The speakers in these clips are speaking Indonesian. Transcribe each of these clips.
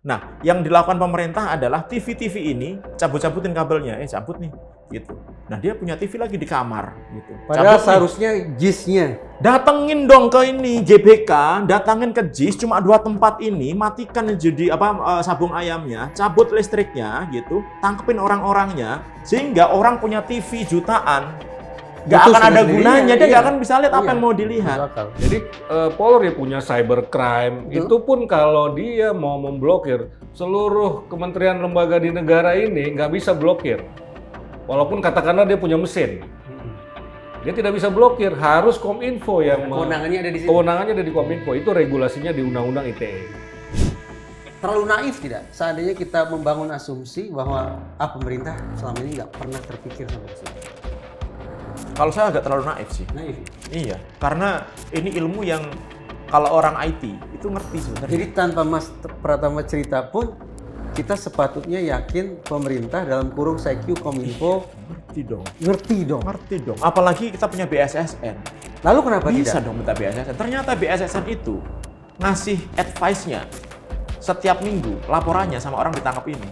Nah, yang dilakukan pemerintah adalah TV-TV ini cabut-cabutin kabelnya, cabut nih, gitu. Nah, dia punya TV lagi di kamar, gitu. Padahal Cabut seharusnya JIS-nya. datengin dong ke ini JBK, datangin ke JIS, cuma 2 tempat ini, matikan jadi sabung ayamnya, cabut listriknya, gitu, tangkepin orang-orangnya, sehingga orang punya TV jutaan. Nggak Itu akan ada sendirinya, gunanya, dia iya. nggak akan bisa lihat apa Iya. yang mau dilihat. Jadi Polri punya cybercrime, Betul. itu pun kalau dia mau memblokir seluruh kementerian lembaga di negara ini nggak bisa blokir. Walaupun katakanlah dia punya mesin, dia tidak bisa blokir, harus Kominfo yang Kewenangannya ada di sini. kewenangannya ada di Kominfo, itu regulasinya di Undang-Undang ITE. Terlalu naif tidak? Seandainya kita membangun asumsi bahwa pemerintah selama ini nggak pernah terpikir sama ke situ. Kalau saya agak terlalu naif sih. Naif. Iya, karena ini ilmu yang kalau orang IT itu ngerti sebenarnya. Jadi tanpa Mas Pratama cerita pun kita sepatutnya yakin pemerintah dalam kurung CQ Kominfo Ngerti dong. Apalagi kita punya BSSN. Lalu kenapa Bisa tidak? dong minta BSSN. Ternyata BSSN itu ngasih advice-nya setiap minggu, laporannya sama orang ditangkap ini.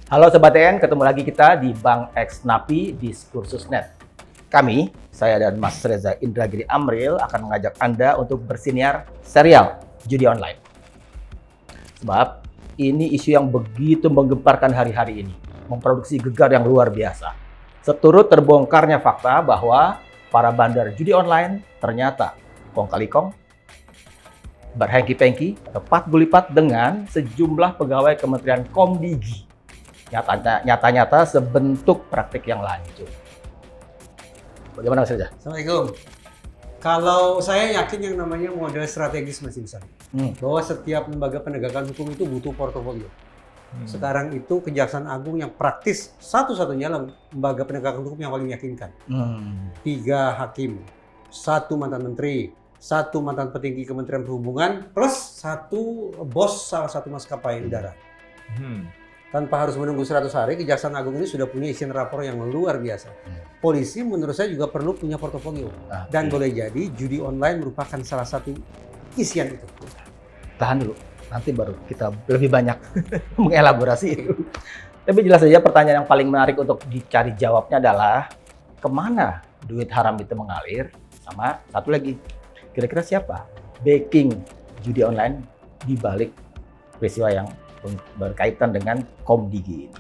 Halo Sobat TN, ketemu lagi kita di Bank X Napi Diskursus.net. Kami, saya dan Mas Reza Indragiri Amril akan mengajak Anda untuk bersiniar serial judi online. Sebab ini isu yang begitu menggemparkan hari-hari ini, memproduksi gegar yang luar biasa. Seturut terbongkarnya fakta bahwa para bandar judi online ternyata kong kali kong, berhengki-pengki, tepat gulipat dengan sejumlah pegawai Kementerian Komdigi. Nyata-nyata sebentuk praktik yang lanjut. Bagaimana Mas Reza? Assalamualaikum. Kalau saya yakin yang namanya model strategis Mas Insan, bahwa setiap lembaga penegakan hukum itu butuh portofolio. Sekarang itu Kejaksaan Agung yang praktis satu-satunya lembaga penegakan hukum yang paling meyakinkan. 3 hakim, 1 mantan menteri, 1 mantan petinggi Kementerian Perhubungan, plus 1 bos salah satu maskapai udara. Tanpa harus menunggu 100 hari, Kejaksaan Agung ini sudah punya isian rapor yang luar biasa. Polisi menurut saya juga perlu punya portofolio. Dan boleh jadi judi online merupakan salah satu isian itu. Tahan dulu, nanti baru kita lebih banyak mengelaborasi itu. Tapi jelas saja pertanyaan yang paling menarik untuk dicari jawabnya adalah kemana duit haram itu mengalir, sama satu lagi, kira-kira siapa backing judi online di balik peristiwa yang berkaitan dengan Komdigi ini.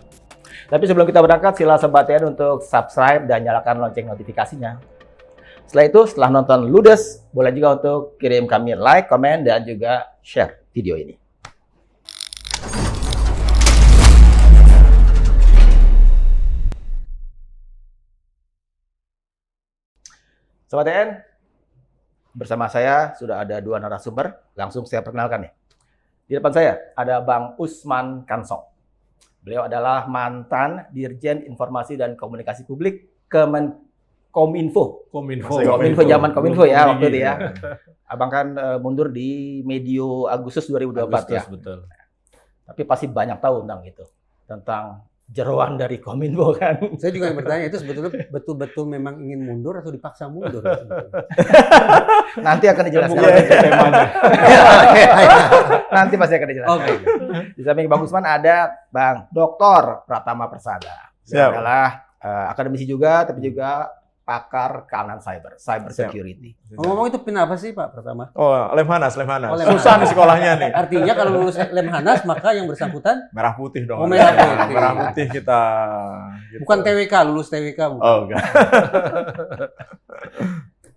Tapi sebelum kita berangkat, sila Sobat TN untuk subscribe dan nyalakan lonceng notifikasinya. Setelah itu, setelah nonton Ludes, boleh juga untuk kirim kami like, komen, dan juga share video ini. Sobat TN, bersama saya sudah ada 2 narasumber. Langsung saya perkenalkan nih. Di depan saya ada Bang Usman Kansong. Beliau adalah mantan Dirjen Informasi dan Komunikasi Publik Kominfo zaman Kominfo ya waktu itu ya. Abang kan mundur di medio Agustus 2024 ya. Betul. Tapi pasti banyak tahu tentang itu. Tentang jeroan dari Kominfo kan. Saya juga yang bertanya, itu sebetulnya betul-betul memang ingin mundur atau dipaksa mundur? Nanti akan dijelaskan. Nanti pasti akan dijelaskan. Oke. Di samping Bang Usman ada Bang Dr. Pratama Persada. Dia Siap. adalah akademisi juga, tapi juga pakar keamanan cyber security. Ngomong itu pin apa sih Pak Pratama? Oh, Lemhanas. Oh, Lemhanas. Susah nih sekolahnya nih. Artinya kalau lulus Lemhanas maka yang bersangkutan Merah putih dong. Oh, merah putih. Merah putih kita. Gitu. bukan TWK, lulus TWK bukan. Oh, enggak.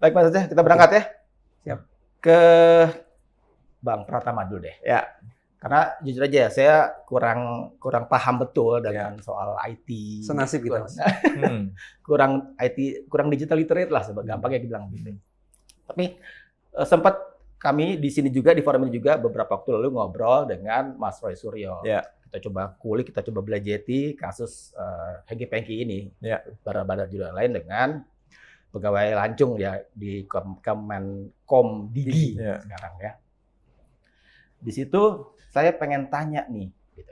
Baik Mas Aceh, kita berangkat ya. Siap. Ke Bang Pratama dulu deh. Ya. Karena jujur aja saya kurang paham betul dengan soal IT. Senasib kita, Mas. Hmm. kurang digital literate lah, gampangnya dibilang gitu. Tapi sempat kami di sini juga, di forum ini juga beberapa waktu lalu ngobrol dengan Mas Roy Suryo. Ya. Kita coba kulik, kita coba belajeti kasus hengki-pengki ini. Ya. Bandar judi lain dengan pegawai lancung ya di Komdigi Ya. sekarang ya. Di situ saya pengen tanya nih, gitu,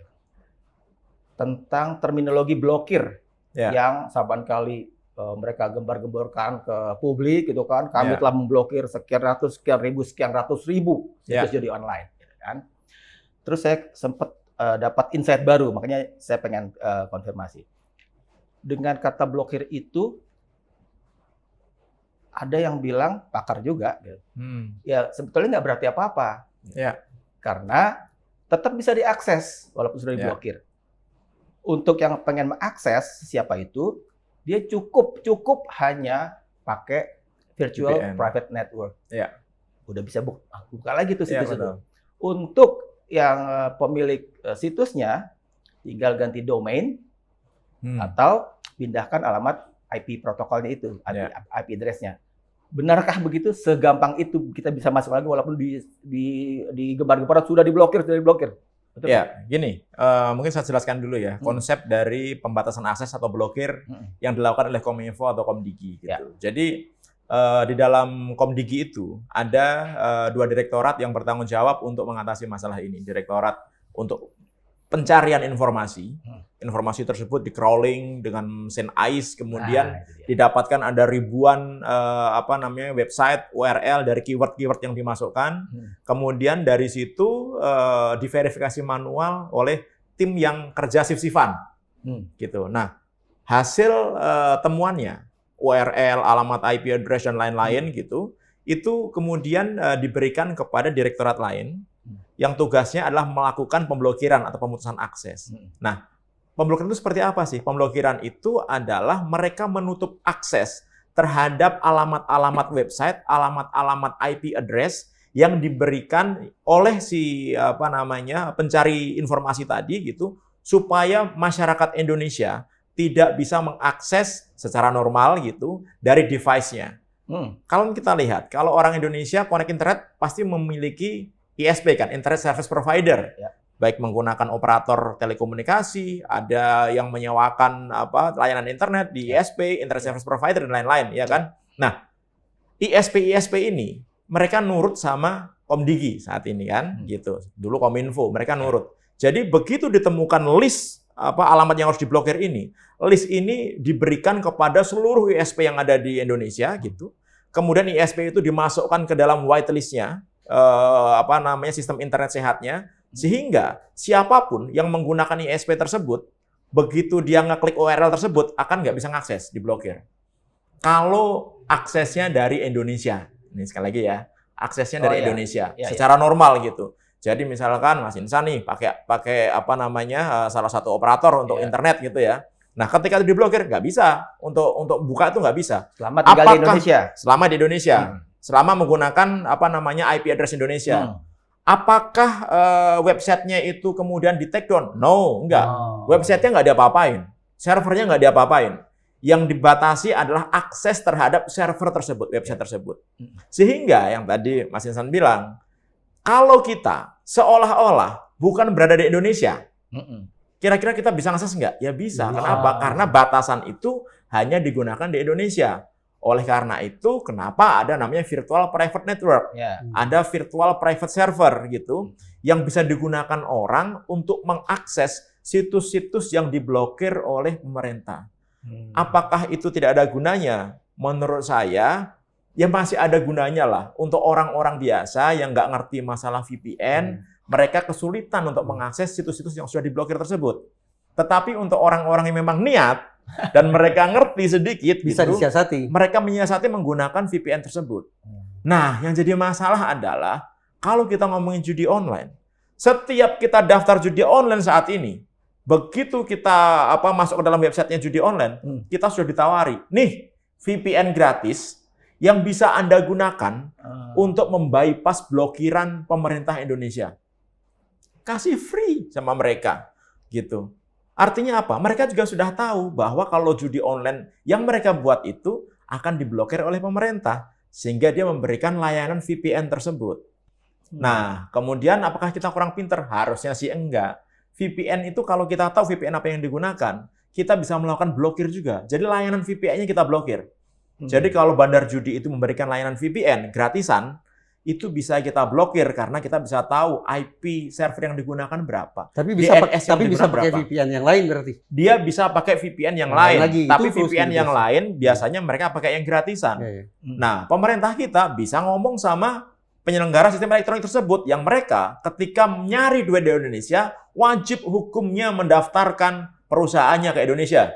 tentang terminologi blokir Ya. yang saban kali mereka gembar-gemborkan ke publik, gitu kan. Kami telah memblokir sekian ratus, sekian ribu, sekian ratus ribu situs judi online, gitu kan. Terus saya sempat dapat insight baru, makanya saya pengen konfirmasi. Dengan kata blokir itu, ada yang bilang pakar juga, gitu. Ya sebetulnya nggak berarti apa-apa. Ya. Karena tetap bisa diakses walaupun sudah diblokir. Untuk yang pengen mengakses siapa itu, dia cukup hanya pakai virtual VPN. private network. Ya. Udah bisa buka lagi tuh Ya, situs itu. betul. Untuk yang pemilik situsnya, tinggal ganti domain atau pindahkan alamat IP protokolnya itu, IP address-nya. Benarkah begitu? Segampang itu kita bisa masuk lagi walaupun di gembar-gembaran sudah diblokir. Betul? Ya, gini, mungkin saya jelaskan dulu ya konsep dari pembatasan akses atau blokir yang dilakukan oleh Kominfo atau Komdigi. Gitu. Ya. Jadi di dalam Komdigi itu ada 2 direktorat yang bertanggung jawab untuk mengatasi masalah ini. Direktorat untuk pencarian informasi, informasi tersebut di crawling dengan mesin AIS, kemudian didapatkan ada ribuan website URL dari keyword-keyword yang dimasukkan, kemudian dari situ diverifikasi manual oleh tim yang kerja shift-shiftan, gitu. Nah, hasil temuannya URL, alamat IP address dan lain-lain gitu, itu kemudian diberikan kepada direktorat lain yang tugasnya adalah melakukan pemblokiran atau pemutusan akses. Nah, pemblokiran itu seperti apa sih? Pemblokiran itu adalah mereka menutup akses terhadap alamat-alamat website, alamat-alamat IP address yang diberikan oleh si pencari informasi tadi gitu, supaya masyarakat Indonesia tidak bisa mengakses secara normal gitu dari device-nya. Kalau kita lihat, kalau orang Indonesia connect internet pasti memiliki ISP kan, Internet Service Provider. Ya. Baik menggunakan operator telekomunikasi, ada yang menyewakan layanan internet di ISP, Internet Service Provider dan lain-lain, ya kan? Nah, ISP ini mereka nurut sama Komdigi saat ini kan, gitu. Dulu Kominfo, mereka nurut. Jadi begitu ditemukan list alamat yang harus diblokir ini, list ini diberikan kepada seluruh ISP yang ada di Indonesia gitu. Kemudian ISP itu dimasukkan ke dalam whitelist-nya, sistem internet sehatnya, sehingga siapapun yang menggunakan ISP tersebut, begitu dia ngeklik URL tersebut akan nggak bisa ngakses, diblokir. Kalau aksesnya dari Indonesia, ini sekali lagi ya, aksesnya dari Indonesia secara normal gitu. Jadi misalkan Mas Insan nih pakai salah satu operator untuk internet gitu ya. Nah, ketika itu diblokir nggak bisa untuk buka itu nggak bisa. Selama tinggal di Indonesia. Selama di Indonesia. Selama menggunakan IP address Indonesia. Apakah websitenya itu kemudian di take down? No, enggak. Websitenya nggak diapa-apain. Servernya nggak diapa-apain. Yang dibatasi adalah akses terhadap server tersebut, website tersebut. Sehingga yang tadi Mas Insan bilang, kalau kita seolah-olah bukan berada di Indonesia, kira-kira kita bisa akses nggak? Ya bisa. Kenapa? Karena batasan itu hanya digunakan di Indonesia. Oleh karena itu, kenapa ada namanya virtual private network? Ada virtual private server gitu, yang bisa digunakan orang untuk mengakses situs-situs yang diblokir oleh pemerintah. Apakah itu tidak ada gunanya? Menurut saya, ya masih ada gunanya lah. Untuk orang-orang biasa yang nggak ngerti masalah VPN, mereka kesulitan untuk mengakses situs-situs yang sudah diblokir tersebut. Tetapi untuk orang-orang yang memang niat, dan mereka ngerti sedikit, bisa gitu, disiasati. Mereka menyiasati menggunakan VPN tersebut. Nah, yang jadi masalah adalah kalau kita ngomongin judi online, setiap kita daftar judi online saat ini, begitu kita masuk ke dalam websitenya judi online, kita sudah ditawari, nih VPN gratis yang bisa Anda gunakan untuk membypass blokiran pemerintah Indonesia. Kasih free sama mereka, gitu. Artinya apa? Mereka juga sudah tahu bahwa kalau judi online yang mereka buat itu akan diblokir oleh pemerintah, sehingga dia memberikan layanan VPN tersebut. Nah, kemudian apakah kita kurang pinter? Harusnya sih enggak. VPN itu kalau kita tahu VPN apa yang digunakan, kita bisa melakukan blokir juga. Jadi layanan VPN-nya kita blokir. Jadi kalau bandar judi itu memberikan layanan VPN gratisan, itu bisa kita blokir karena kita bisa tahu IP server yang digunakan berapa. Tapi bisa DNS pakai VPN yang lain berarti. Dia bisa pakai VPN yang lain. Lagi, tapi itu VPN yang lain biasanya mereka pakai yang gratisan. Nah, pemerintah kita bisa ngomong sama penyelenggara sistem elektronik tersebut yang mereka ketika nyari duit di Indonesia wajib hukumnya mendaftarkan perusahaannya ke Indonesia.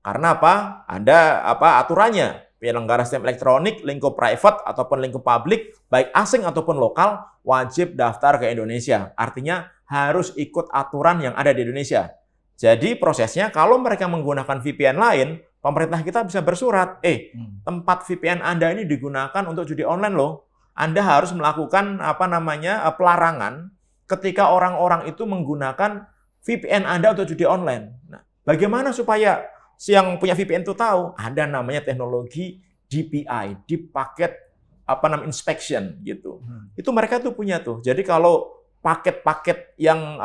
Karena apa? Ada aturannya. Penyelenggara sistem elektronik, lingkup private ataupun lingkup publik, baik asing ataupun lokal, wajib daftar ke Indonesia. Artinya harus ikut aturan yang ada di Indonesia. Jadi prosesnya kalau mereka menggunakan VPN lain, pemerintah kita bisa bersurat, tempat VPN Anda ini digunakan untuk judi online loh. Anda harus melakukan pelarangan ketika orang-orang itu menggunakan VPN Anda untuk judi online. Nah, bagaimana supaya yang punya VPN itu tahu? Ada namanya teknologi DPI, Deep Packet Inspection gitu. Itu mereka tuh punya tuh. Jadi kalau paket-paket yang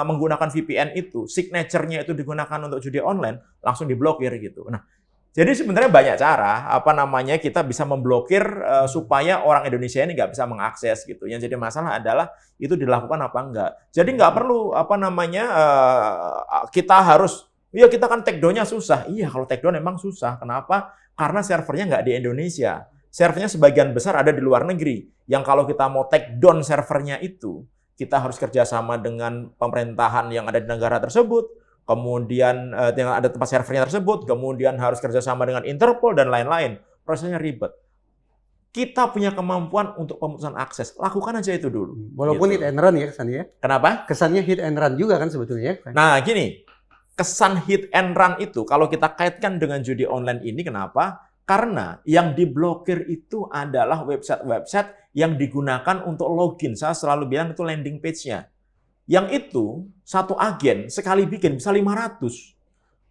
menggunakan VPN itu, signature-nya itu digunakan untuk judi online, langsung diblokir gitu. Nah, jadi sebenarnya banyak cara kita bisa memblokir supaya orang Indonesia ini nggak bisa mengakses gitu. Yang jadi masalah adalah itu dilakukan apa enggak. Jadi nggak perlu kita harus kita kan take down-nya susah. Iya, kalau take down memang susah. Kenapa? Karena servernya nggak di Indonesia. Servernya sebagian besar ada di luar negeri. Yang kalau kita mau take down servernya itu, kita harus kerjasama dengan pemerintahan yang ada di negara tersebut, kemudian yang ada tempat servernya tersebut, kemudian harus kerjasama dengan Interpol dan lain-lain. Prosesnya ribet. Kita punya kemampuan untuk pemutusan akses. Lakukan aja itu dulu. Walaupun gitu. hit and run ya kesannya. Kenapa? Kesannya hit and run juga kan sebetulnya. Nah, gini. Kesan hit and run itu kalau kita kaitkan dengan judi online ini, kenapa? Karena yang diblokir itu adalah website-website yang digunakan untuk login. Saya selalu bilang itu landing page-nya. Yang itu, satu agen sekali bikin bisa 500.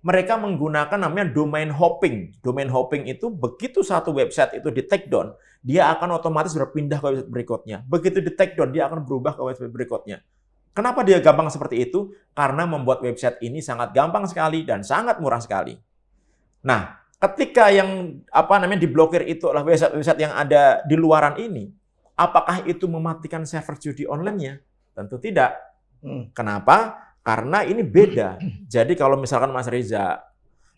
Mereka menggunakan namanya domain hopping. Domain hopping itu begitu satu website itu di take down, dia akan otomatis berpindah ke website berikutnya. Begitu di take down, dia akan berubah ke website berikutnya. Kenapa dia gampang seperti itu? Karena membuat website ini sangat gampang sekali dan sangat murah sekali. Nah, ketika yang diblokir itu adalah website yang ada di luaran ini, apakah itu mematikan server judi online-nya? Tentu tidak. Kenapa? Karena ini beda. Jadi kalau misalkan Mas Reza,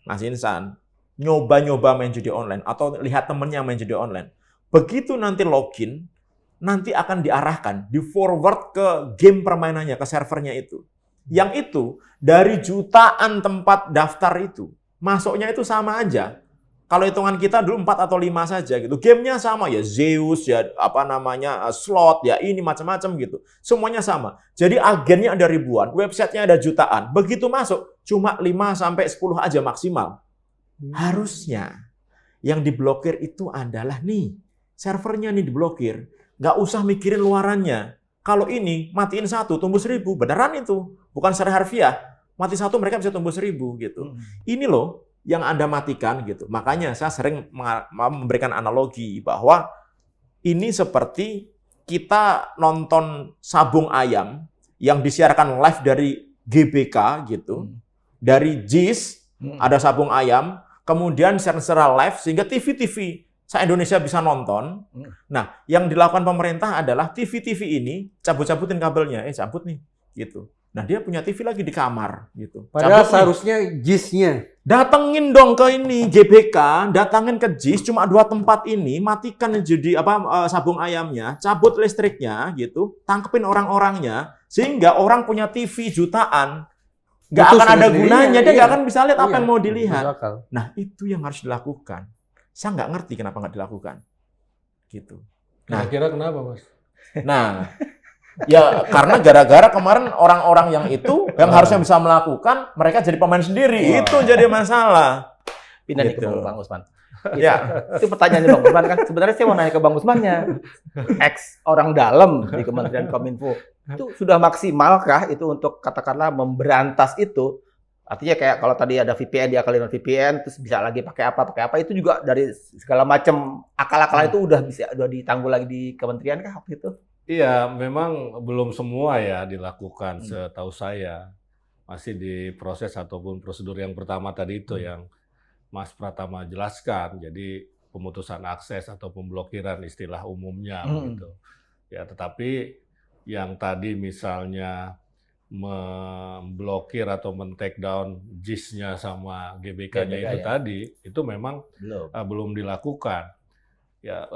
Mas Insan, nyoba-nyoba main judi online atau lihat temennya main judi online, begitu nanti login, nanti akan diarahkan, di-forward ke game permainannya, ke servernya itu. Yang itu, dari jutaan tempat daftar itu, masuknya itu sama aja. Kalau hitungan kita dulu 4 atau 5 saja gitu. Gamenya sama ya, Zeus ya, slot ya, ini macam-macam gitu. Semuanya sama. Jadi agennya ada ribuan, websitenya ada jutaan. Begitu masuk, cuma 5 sampai 10 aja maksimal. Harusnya yang diblokir itu adalah servernya diblokir. Nggak usah mikirin luarannya. Kalau ini matiin 1 tumbuh 1000, beneran itu. Bukan secara harfiah. Mati 1 mereka bisa tumbuh 1000 gitu. Ini loh yang Anda matikan gitu. Makanya saya sering memberikan analogi bahwa ini seperti kita nonton Sabung Ayam yang disiarkan live dari GBK gitu. Dari JIS ada Sabung Ayam, kemudian secara live sehingga TV-TV se-Indonesia bisa nonton. Nah, yang dilakukan pemerintah adalah TV-TV ini cabut-cabutin kabelnya. Cabut nih, gitu. Nah, dia punya TV lagi di kamar, gitu. Padahal cabut seharusnya JIS-nya. Datengin dong ke ini GBK, datangin ke JIS, cuma 2 tempat ini, matikan jadi sabung ayamnya, cabut listriknya, gitu, tangkepin orang-orangnya, sehingga orang punya TV jutaan, nggak akan ada gunanya, dia nggak akan bisa lihat apa yang mau dilihat. Nah, itu yang harus dilakukan. Saya nggak ngerti kenapa nggak dilakukan, gitu. Nah, kira kenapa, Mas? Nah, ya karena gara-gara kemarin orang-orang yang itu yang harusnya bisa melakukan, mereka jadi pemain sendiri. Itu jadi masalah. Pindah nih Gitu. ke Bang Usman. Ya. Itu pertanyaannya Bang Usman kan. Sebenarnya saya mau nanya ke Bang Usmannya. Ex orang dalam di Kementerian Kominfo. Itu sudah maksimalkah itu untuk katakanlah memberantas itu? Artinya kayak kalau tadi ada VPN, diakalin dengan VPN, terus bisa lagi pakai apa, itu juga dari segala macam akal-akalan itu udah ditanggul lagi di kementerian kah waktu itu? Iya, memang belum semua ya dilakukan setahu saya. Masih di proses ataupun prosedur yang pertama tadi itu yang Mas Pratama jelaskan. Jadi pemutusan akses atau pemblokiran istilah umumnya gitu. Ya, tetapi yang tadi misalnya memblokir atau men-take down JIS-nya sama GBK-nya itu tadi, itu memang belum dilakukan. Ya,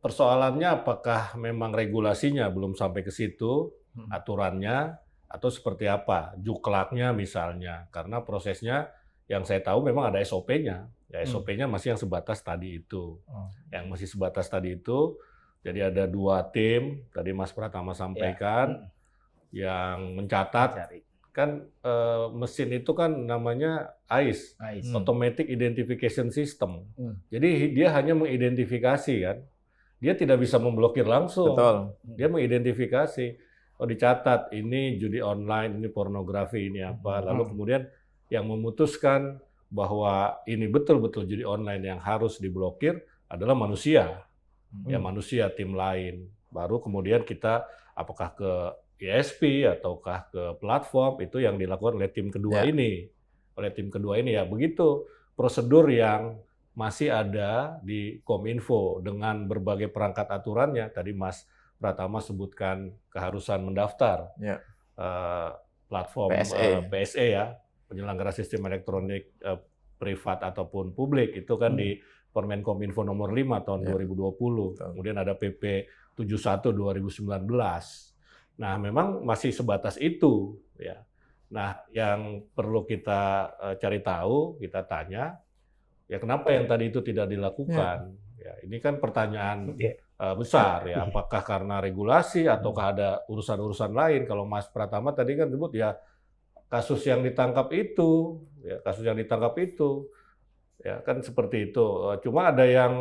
persoalannya apakah memang regulasinya belum sampai ke situ, aturannya, atau seperti apa, juklaknya misalnya. Karena prosesnya yang saya tahu memang ada SOP-nya. Ya, SOP-nya masih yang sebatas tadi itu. Yang masih sebatas tadi itu, jadi ada 2 tim, tadi Mas Pratama sampaikan, yang mencatat. Kan mesin itu kan namanya AIS, Automatic Identification System. Jadi dia hanya mengidentifikasi kan, dia tidak bisa memblokir langsung. Betul. Dia mengidentifikasi, oh dicatat ini judi online, ini pornografi, ini apa. Lalu kemudian yang memutuskan bahwa ini betul-betul judi online yang harus diblokir adalah manusia, ya manusia tim lain. Baru kemudian kita apakah ke ISP ataukah ke platform, itu yang dilakukan oleh tim kedua ini. Oleh tim kedua ini ya begitu prosedur yang masih ada di Kominfo dengan berbagai perangkat aturannya. Tadi Mas Pratama sebutkan keharusan mendaftar platform PSE ya, penyelenggara sistem elektronik privat ataupun publik, itu kan di Permen Kominfo nomor 5 tahun 2020. Kemudian ada PP 71 2019. Nah, memang masih sebatas itu ya. Nah, yang perlu kita cari tahu, kita tanya, ya kenapa yang tadi itu tidak dilakukan? Ya, ini kan pertanyaan besar ya. Apakah karena regulasi ataukah ada urusan-urusan lain? Kalau Mas Pratama tadi kan sebut ya kasus yang ditangkap itu, ya kan seperti itu. Cuma ada yang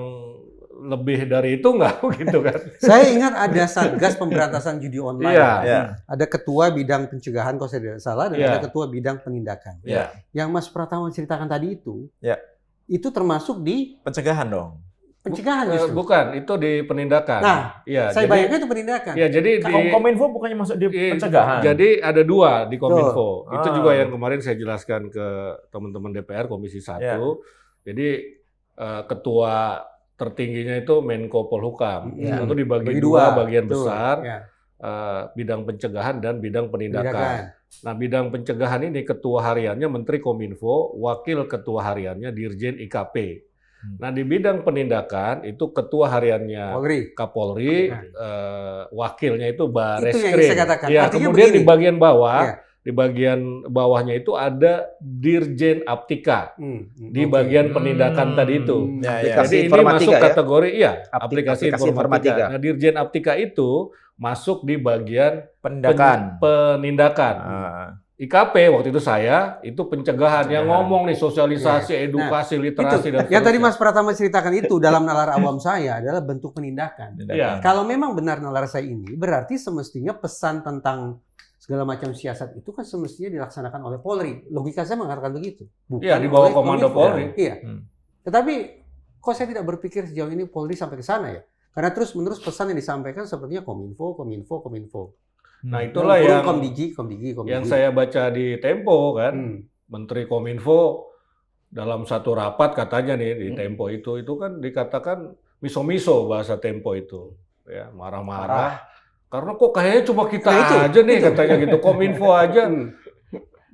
lebih dari itu nggak gitu kan? Saya ingat ada Satgas Pemberantasan Judi Online. Iya. Ada ketua bidang pencegahan kalau saya tidak salah, dan ada ketua bidang penindakan. Iya. Yang Mas Pratama ceritakan tadi itu termasuk di Pencegahan dong. pencegahan justru. Bukan, itu di penindakan. Nah, ya, saya bayangkan itu penindakan. Ya, jadi di Kominfo bukannya masuk di pencegahan. Jadi ada 2 di Kominfo. Betul. Itu juga yang kemarin saya jelaskan ke teman-teman DPR Komisi 1. Jadi ketua tertingginya itu Menko Polhukam. Itu dibagi 2 bagian besar, bidang pencegahan dan bidang penindakan. Nah, bidang pencegahan ini ketua hariannya Menteri Kominfo, wakil ketua hariannya Dirjen IKP. Nah, di bidang penindakan itu ketua hariannya Kapolri, wakilnya itu Bareskrim. Itu yang saya katakan. Ya, Artinya kemudian begini. di bagian bawah, di bagian bawahnya itu ada Dirjen Aptika. Di bagian penindakan tadi itu. Jadi ini masuk kategori aplikasi informatika. Nah, Dirjen Aptika itu masuk di bagian penindakan. IKP waktu itu itu pencegahan yang ngomong nih, sosialisasi, edukasi, literasi dan yang tadi Mas Pratama ceritakan itu dalam nalar awam saya adalah bentuk penindakan. Kalau memang benar nalar saya ini, berarti semestinya pesan tentang segala macam siasat itu kan semestinya dilaksanakan oleh Polri. Logika saya mengatakan begitu. Iya, di bawah komando Polri. Iya. Tetapi kok saya tidak berpikir sejauh ini Polri sampai ke sana ya? Karena terus-menerus pesan yang disampaikan sepertinya Kominfo. Nah, itulah yang Komdigi. Yang saya baca di Tempo kan, Menteri Kominfo dalam satu rapat katanya nih di Tempo itu kan dikatakan miso-miso bahasa Tempo itu, ya marah-marah. Karena kok kayaknya cuma kita aja nih katanya gitu, Kominfo aja.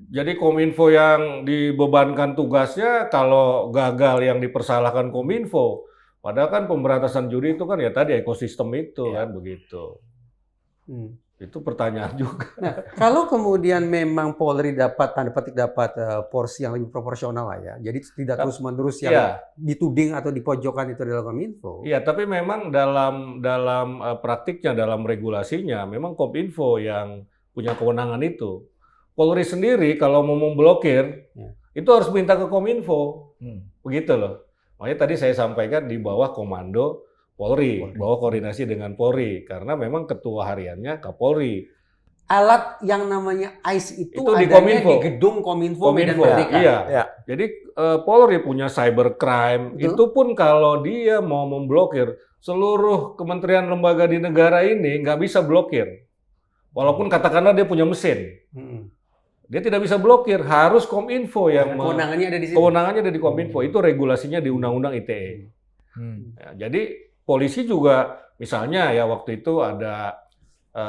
Jadi Kominfo yang dibebankan tugasnya, kalau gagal yang dipersalahkan Kominfo. Padahal kan pemberantasan judi itu kan ya tadi ekosistem itu kan begitu. Itu pertanyaan juga. Nah, kalau kemudian memang Polri dapat tanda petik porsi yang lebih proporsional lah ya. Jadi tidak terus-menerus yang dituding atau dipojokkan itu adalah Kominfo. Iya, tapi memang dalam praktiknya, dalam regulasinya memang Kominfo yang punya kewenangan itu. Polri sendiri kalau mau memblokir itu harus minta ke Kominfo. Begitu loh. Makanya tadi saya sampaikan di bawah komando Polri, bahwa koordinasi dengan Polri, karena memang ketua hariannya Kapolri. Alat yang namanya AIS itu di adanya Kominfo. di gedung Kominfo Medan Merdeka. Iya. Jadi Polri punya cybercrime, itu pun kalau dia mau memblokir seluruh kementerian lembaga di negara ini nggak bisa blokir. Walaupun katakanlah dia punya mesin. Dia tidak bisa blokir, harus Kominfo yang kewenangannya ada di sini. Kewenangannya ada di Kominfo, itu regulasinya di Undang-Undang ITE. Jadi polisi juga, misalnya ya waktu itu ada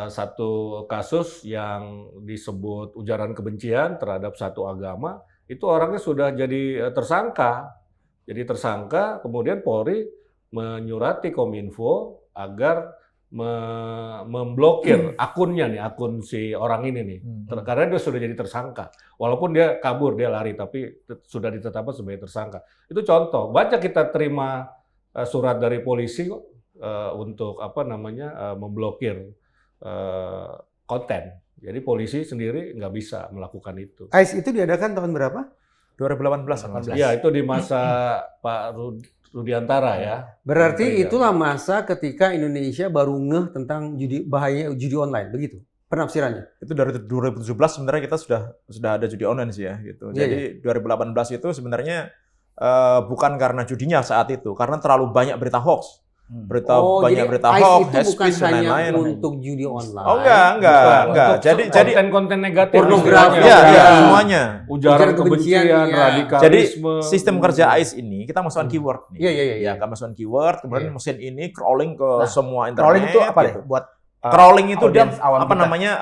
satu kasus yang disebut ujaran kebencian terhadap satu agama, itu orangnya sudah jadi tersangka. Jadi tersangka, kemudian Polri menyurati Kominfo agar memblokir akunnya nih, akun si orang ini nih. Karena dia sudah jadi tersangka. Walaupun dia kabur, dia lari, tapi sudah ditetapkan sebagai tersangka. Itu contoh. Banyak kita terima surat dari polisi kok untuk memblokir konten. Jadi polisi sendiri nggak bisa melakukan itu. ICE itu diadakan tahun berapa? 2018. Ya, itu di masa Pak Rudiantara ya. Berarti Menteri, itulah masa ketika Indonesia baru ngeh tentang bahaya judi online, begitu penafsirannya. Itu dari 2017 sebenarnya kita sudah ada judi online sih ya gitu. Iya, Jadi 2018 itu sebenarnya bukan karena judinya saat itu, karena terlalu banyak berita hoax. Berita jadi berita ICE hoax, itu hate bukan speech dan hanya lain-lain. untuk judi online. Oh enggak. Jadi konten-konten negatif, pornografi, istilahnya. ya semuanya. Ujaran kebencian, kebencian, ya. radikalisme. Jadi sistem kerja ICE ini kita masukkan keyword nih. Iya. Ya, kita masukkan keyword, kemudian Iya. mesin ini crawling ke semua internet. Crawling itu apa deh? gitu. Buat Crawling itu dia audiens awam apa kita. namanya?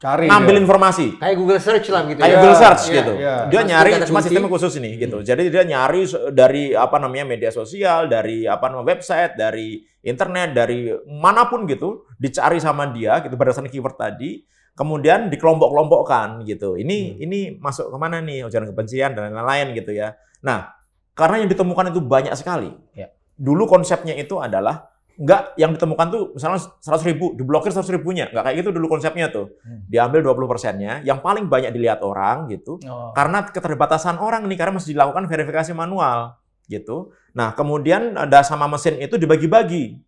Cari Ngambil dia. informasi. Kayak Google Search lah gitu. Kayak ya. Google Search Iya. gitu. Iya. Dia Masuk nyari kata cuma kunci. sistemnya khusus ini gitu. Jadi dia nyari dari media sosial, dari website, dari internet, dari manapun gitu, dicari sama dia gitu berdasarkan keyword tadi. Kemudian dikelompok-kelompokkan gitu. Ini masuk kemana nih? Ujaran kebencian dan lain-lain gitu ya. Nah, karena yang ditemukan itu banyak sekali. Ya. Dulu konsepnya itu adalah enggak, yang ditemukan tuh misalnya 100.000, diblokir 100.000-nya. Enggak kayak gitu dulu konsepnya tuh. Diambil 20%-nya, yang paling banyak dilihat orang gitu. Karena keterbatasan orang nih, karena masih dilakukan verifikasi manual gitu. Nah, kemudian ada sama mesin itu dibagi-bagi.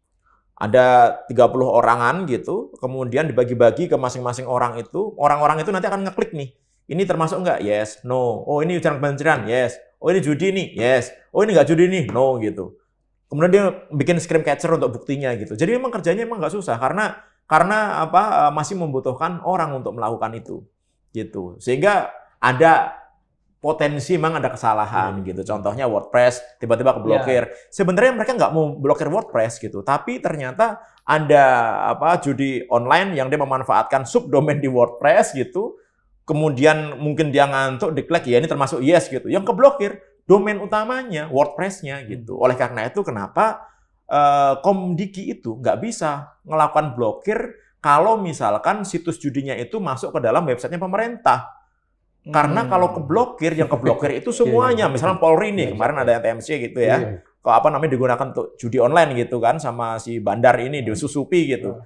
Ada 30 orangan gitu, kemudian dibagi-bagi ke masing-masing orang itu. Orang-orang itu nanti akan ngeklik nih. Ini termasuk enggak? Yes, no. Oh, ini ujaran kebencian? Yes. Oh, ini judi nih? Yes. Oh, ini enggak judi nih? No, gitu. Kemudian dia bikin screen catcher untuk buktinya gitu. Jadi memang kerjanya emang nggak susah karena masih membutuhkan orang untuk melakukan itu gitu. Sehingga ada potensi memang ada kesalahan gitu. Contohnya WordPress tiba-tiba keblokir. Sebenarnya mereka nggak mau blokir WordPress gitu, tapi ternyata ada judi online yang dia memanfaatkan subdomain di WordPress gitu. Kemudian mungkin dia ngantuk diklik ya ini termasuk yes gitu. Yang keblokir domain utamanya, WordPress-nya gitu. Oleh karena itu kenapa Komdiki itu nggak bisa melakukan blokir kalau misalkan situs judinya itu masuk ke dalam websitenya pemerintah. Karena kalau yang keblokir itu semuanya. Misalnya Polri nih, kemarin ada TMC gitu ya. Kalau digunakan untuk judi online gitu kan, sama si bandar ini disusupi gitu.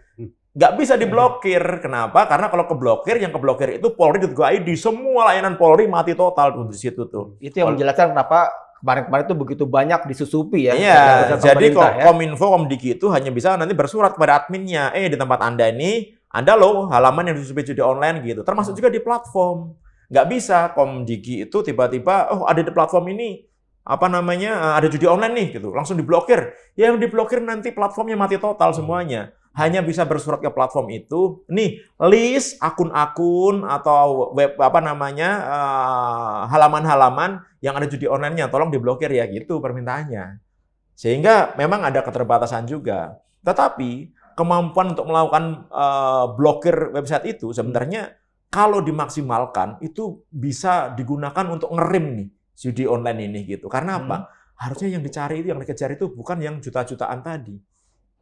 Nggak bisa diblokir. Kenapa? Karena kalau yang keblokir itu Polri.go.id. Semua layanan Polri mati total tuh di situ tuh. Itu yang menjelaskan kenapa kemarin-kemarin itu begitu banyak disusupi ya. Iya, jadi pemerintah, Kominfo, Komdiki itu hanya bisa nanti bersurat kepada adminnya. Di tempat Anda ini, ada loh halaman yang disusupi judi online gitu. Termasuk juga di platform. Nggak bisa Komdiki itu tiba-tiba, ada di platform ini, ada judi online nih gitu. Langsung diblokir. Ya, yang diblokir nanti platformnya mati total semuanya. Hanya bisa bersurat ke platform itu, nih list akun-akun atau web halaman-halaman yang ada judi online-nya, tolong diblokir ya gitu permintaannya. Sehingga memang ada keterbatasan juga. Tetapi kemampuan untuk melakukan blokir website itu sebenarnya kalau dimaksimalkan itu bisa digunakan untuk ngerem nih judi online ini gitu. Karena apa? Harusnya yang dikejar itu bukan yang juta-jutaan tadi.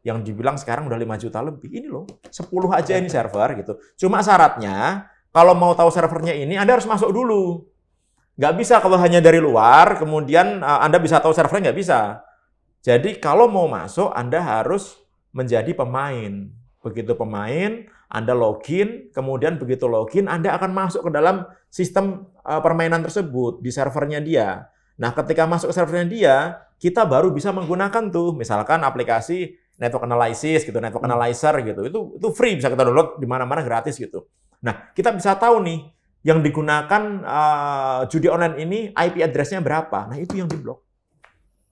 Yang dibilang sekarang udah 5 juta lebih. Ini loh, 10 aja ini server gitu. Cuma syaratnya, kalau mau tahu servernya ini, Anda harus masuk dulu. Nggak bisa kalau hanya dari luar, kemudian Anda bisa tahu servernya, nggak bisa. Jadi kalau mau masuk, Anda harus menjadi pemain. Begitu pemain, Anda login, kemudian begitu login, Anda akan masuk ke dalam sistem permainan tersebut, di servernya dia. Nah, ketika masuk ke servernya dia, kita baru bisa menggunakan tuh, misalkan aplikasi network analysis gitu, network analyzer gitu. Itu free, bisa kita download di mana-mana gratis gitu. Nah, kita bisa tahu nih yang digunakan judi online ini IP address-nya berapa. Nah, itu yang diblok.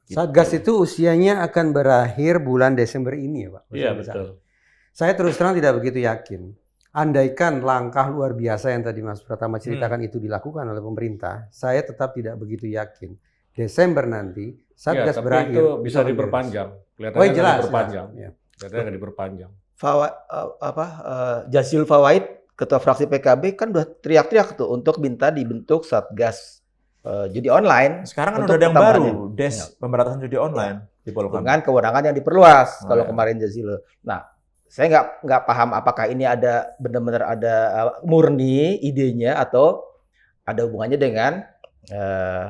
Gitu. Satgas itu usianya akan berakhir bulan Desember ini ya, Pak? Iya, betul. Saya terus terang tidak begitu yakin. Andaikan langkah luar biasa yang tadi Mas Pratama ceritakan itu dilakukan oleh pemerintah, saya tetap tidak begitu yakin. Desember nanti Satgas tapi berakhir. itu bisa diperpanjang. Kelihatannya jelas. diperpanjang. Ya. Kelihatannya akan diperpanjang. Jazil Fawait, Ketua Fraksi PKB kan udah teriak-teriak tuh untuk minta dibentuk Satgas judi online. Sekarang kan untuk udah ada yang baru, pertambahannya. Des Pemberantasan Judi Online. Di Polkam. dengan kewenangan yang diperluas. Oh, Kalau ya. kemarin Jazilul. Nah, saya nggak paham apakah ini ada benar-benar ada murni idenya atau ada hubungannya dengan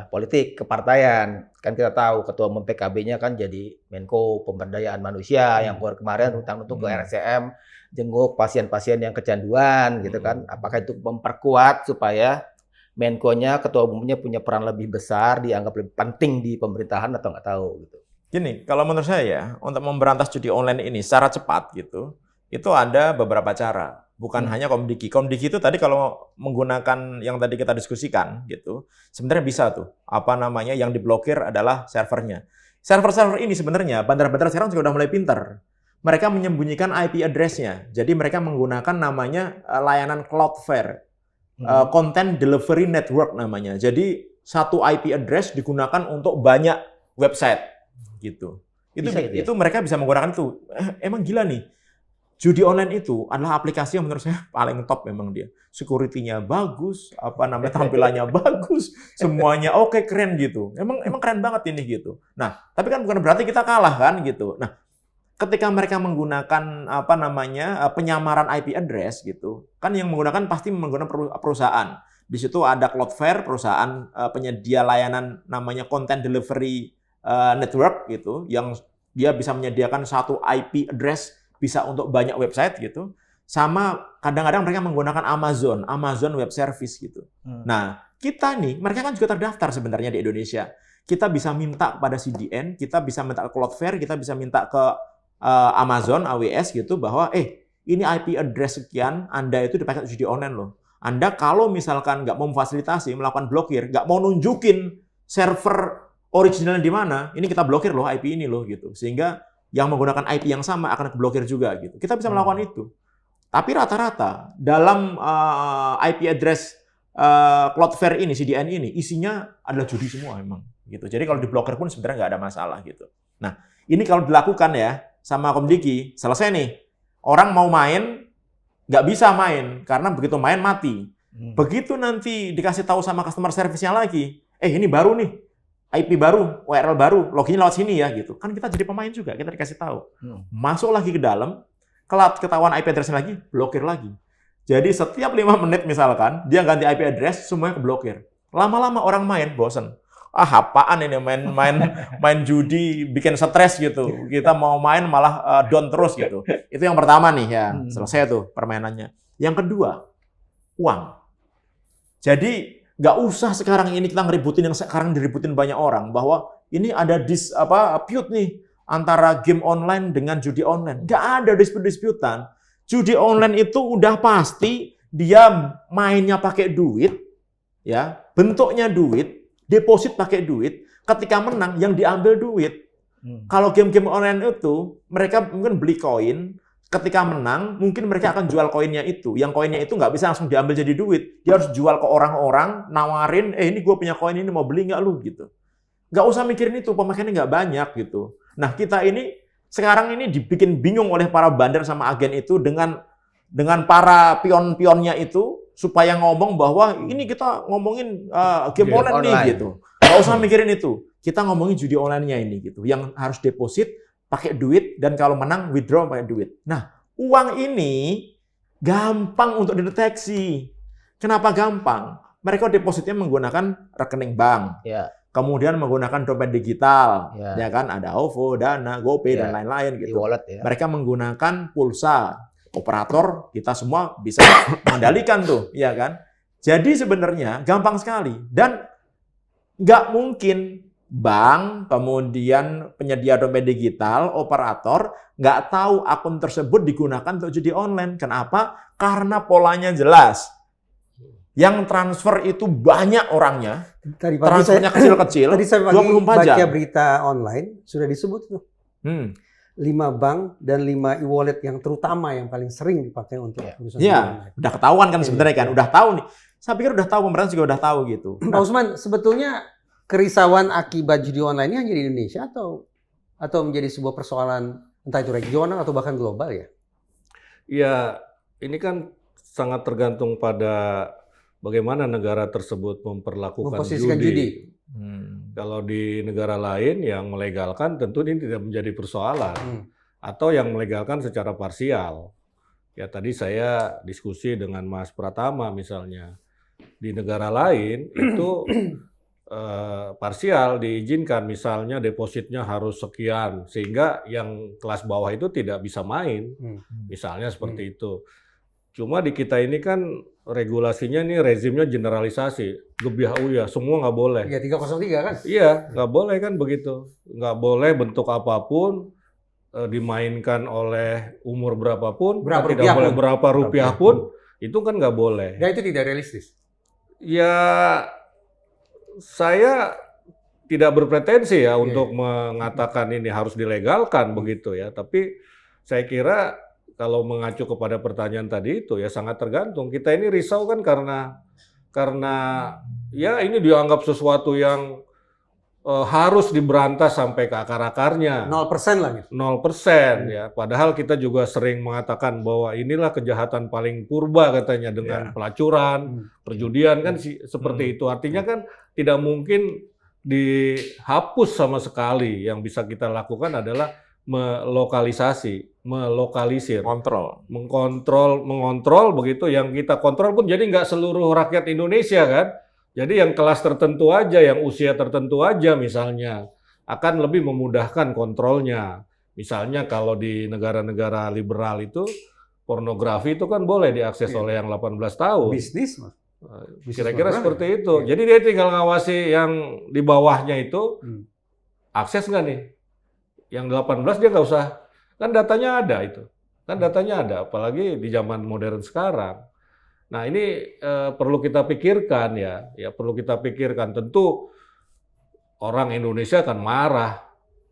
politik kepartaian. Kan kita tahu ketua umum PKB-nya kan jadi Menko Pemberdayaan Manusia yang keluar kemarin untuk ke RSCM jenguk pasien-pasien yang kecanduan gitu kan. Apakah itu memperkuat supaya Menko-nya, ketua umumnya punya peran lebih besar, dianggap lebih penting di pemerintahan atau nggak tahu gitu. Gini, kalau menurut saya untuk memberantas judi online ini secara cepat gitu, itu ada beberapa cara. Bukan hanya Komdiki. Komdiki itu tadi kalau menggunakan yang tadi kita diskusikan gitu, sebenarnya bisa tuh. Apa namanya yang diblokir adalah servernya. Server-server ini sebenarnya bandar-bandar sekarang juga udah mulai pintar. Mereka menyembunyikan IP address-nya. Jadi mereka menggunakan namanya layanan Cloudflare. Content Delivery Network namanya. Jadi satu IP address digunakan untuk banyak website gitu. Bisa gitu ya? Itu mereka bisa menggunakan itu. Emang gila nih. Judi online itu adalah aplikasi yang menurut saya paling top memang dia. Security-nya bagus, apa namanya tampilannya bagus, semuanya oke, keren gitu. Emang keren banget ini gitu. Nah, tapi kan bukan berarti kita kalah kan gitu. Nah, ketika mereka menggunakan apa namanya penyamaran IP address gitu, kan yang menggunakan pasti menggunakan perusahaan. Di situ ada Cloudflare, perusahaan penyedia layanan namanya Content Delivery Network gitu, yang dia bisa menyediakan satu IP address bisa untuk banyak website gitu. Sama kadang-kadang mereka menggunakan Amazon Web Service gitu. Nah, kita nih, mereka kan juga terdaftar sebenarnya di Indonesia. Kita bisa minta kepada CDN, kita bisa minta ke Cloudflare, kita bisa minta ke Amazon, AWS gitu, bahwa ini IP address sekian, Anda itu dipakai judi online loh. Anda kalau misalkan nggak mau memfasilitasi, melakukan blokir, nggak mau nunjukin server originalnya di mana, ini kita blokir loh IP ini loh gitu. Sehingga yang menggunakan IP yang sama akan keblokir juga gitu. Kita bisa melakukan itu. Tapi rata-rata dalam IP address Cloudflare ini, CDN ini, isinya adalah judi semua memang gitu. Jadi kalau diblokir pun sebenarnya nggak ada masalah gitu. Nah, ini kalau dilakukan ya sama Komdiki, selesai nih. Orang mau main, nggak bisa main karena begitu main mati. Begitu nanti dikasih tahu sama customer service-nya lagi, ini baru nih. IP baru, URL baru, loginnya lewat sini ya gitu. Kan kita jadi pemain juga, kita dikasih tahu. Masuk lagi ke dalam, ketahuan IP address lagi, blokir lagi. Jadi setiap 5 menit misalkan, dia ganti IP address, semuanya keblokir. Lama-lama orang main, bosen. Apaan ini main judi, bikin stres gitu. Kita mau main malah down terus gitu. Itu yang pertama nih ya, selesai tuh permainannya. Yang kedua, uang. Jadi nggak usah sekarang ini kita ngeributin yang sekarang diributin banyak orang bahwa ini ada dispute nih antara game online dengan judi online. Nggak ada dispute-disputan. Judi online itu udah pasti dia mainnya pakai duit, ya bentuknya duit, deposit pakai duit. Ketika menang yang diambil duit. Kalau game-game online itu mereka mungkin beli koin. Ketika menang, mungkin mereka akan jual koinnya itu. Yang koinnya itu nggak bisa langsung diambil jadi duit. Dia harus jual ke orang-orang, nawarin, ini gue punya koin ini, mau beli nggak lu? Gitu. Nggak usah mikirin itu, pemakaiannya nggak banyak gitu. Nah, kita ini sekarang ini dibikin bingung oleh para bandar sama agen itu dengan para pion-pionnya itu, supaya ngomong bahwa ini kita ngomongin game online nih gitu. Nggak usah mikirin itu. Kita ngomongin judi online-nya ini gitu. Yang harus deposit, pakai duit, dan kalau menang withdraw pakai duit. Nah, uang ini gampang untuk dideteksi. Kenapa gampang? Mereka depositnya menggunakan rekening bank. Kemudian menggunakan dompet digital. Ya kan, ada OVO, Dana, GoPay, dan lain-lain gitu. E-wallet ya. Mereka menggunakan pulsa. Operator kita semua bisa mengendalikan tuh, ya kan? Jadi sebenarnya gampang sekali. Dan nggak mungkin bank, kemudian penyedia dompet digital, operator, nggak tahu akun tersebut digunakan untuk judi online. Kenapa? Karena polanya jelas. Yang transfer itu banyak orangnya. Tadi pagi transfernya kecil-kecil, tadi saya 24 jam. baca berita online, sudah disebut tuh. 5 bank dan 5 e-wallet yang terutama yang paling sering dipakai untuk urusan Iya, udah ketahuan kan sebenarnya kan. Udah tahu nih. Saya pikir udah tahu, pemerintah juga udah tahu gitu. Pak Usman, sebetulnya kerisauan akibat judi online ini hanya di Indonesia atau menjadi sebuah persoalan entah itu regional atau bahkan global ya? Ya, ini kan sangat tergantung pada bagaimana negara tersebut memperlakukan Memposisikan judi. Kalau di negara lain yang melegalkan tentu ini tidak menjadi persoalan. Atau yang melegalkan secara parsial. Ya tadi saya diskusi dengan Mas Pratama misalnya. Di negara lain itu parsial diizinkan, misalnya depositnya harus sekian sehingga yang kelas bawah itu tidak bisa main, misalnya seperti itu. Cuma di kita ini kan regulasinya ini rezimnya generalisasi, gebiah uyah, semua nggak boleh. Ya 303 kan? Iya, nggak boleh kan begitu, nggak boleh bentuk apapun dimainkan oleh umur berapapun, tidak boleh berapa rupiah pun, itu kan nggak boleh. Dan itu tidak realistis. Ya, saya tidak berpretensi ya untuk mengatakan ini harus dilegalkan begitu ya. Tapi saya kira kalau mengacu kepada pertanyaan tadi itu ya sangat tergantung. Kita ini risau kan karena ya ini dianggap sesuatu yang harus diberantas sampai ke akar-akarnya. 0% lah gitu. 0% ya. Padahal kita juga sering mengatakan bahwa inilah kejahatan paling purba katanya dengan pelacuran, perjudian kan seperti itu. Artinya kan tidak mungkin dihapus sama sekali. Yang bisa kita lakukan adalah melokalisir, mengontrol begitu. Yang kita kontrol pun jadi nggak seluruh rakyat Indonesia kan. Jadi yang kelas tertentu aja, yang usia tertentu aja misalnya, akan lebih memudahkan kontrolnya. Misalnya kalau di negara-negara liberal itu, pornografi itu kan boleh diakses oleh yang 18 tahun. Bisnis, Mas. Kira-kira seperti itu. Jadi dia tinggal ngawasi yang di bawahnya itu, akses nggak nih? Yang 18 dia nggak usah. Kan datanya ada itu. Kan datanya ada, apalagi di zaman modern sekarang. Nah ini perlu kita pikirkan ya perlu kita pikirkan. Tentu orang Indonesia akan marah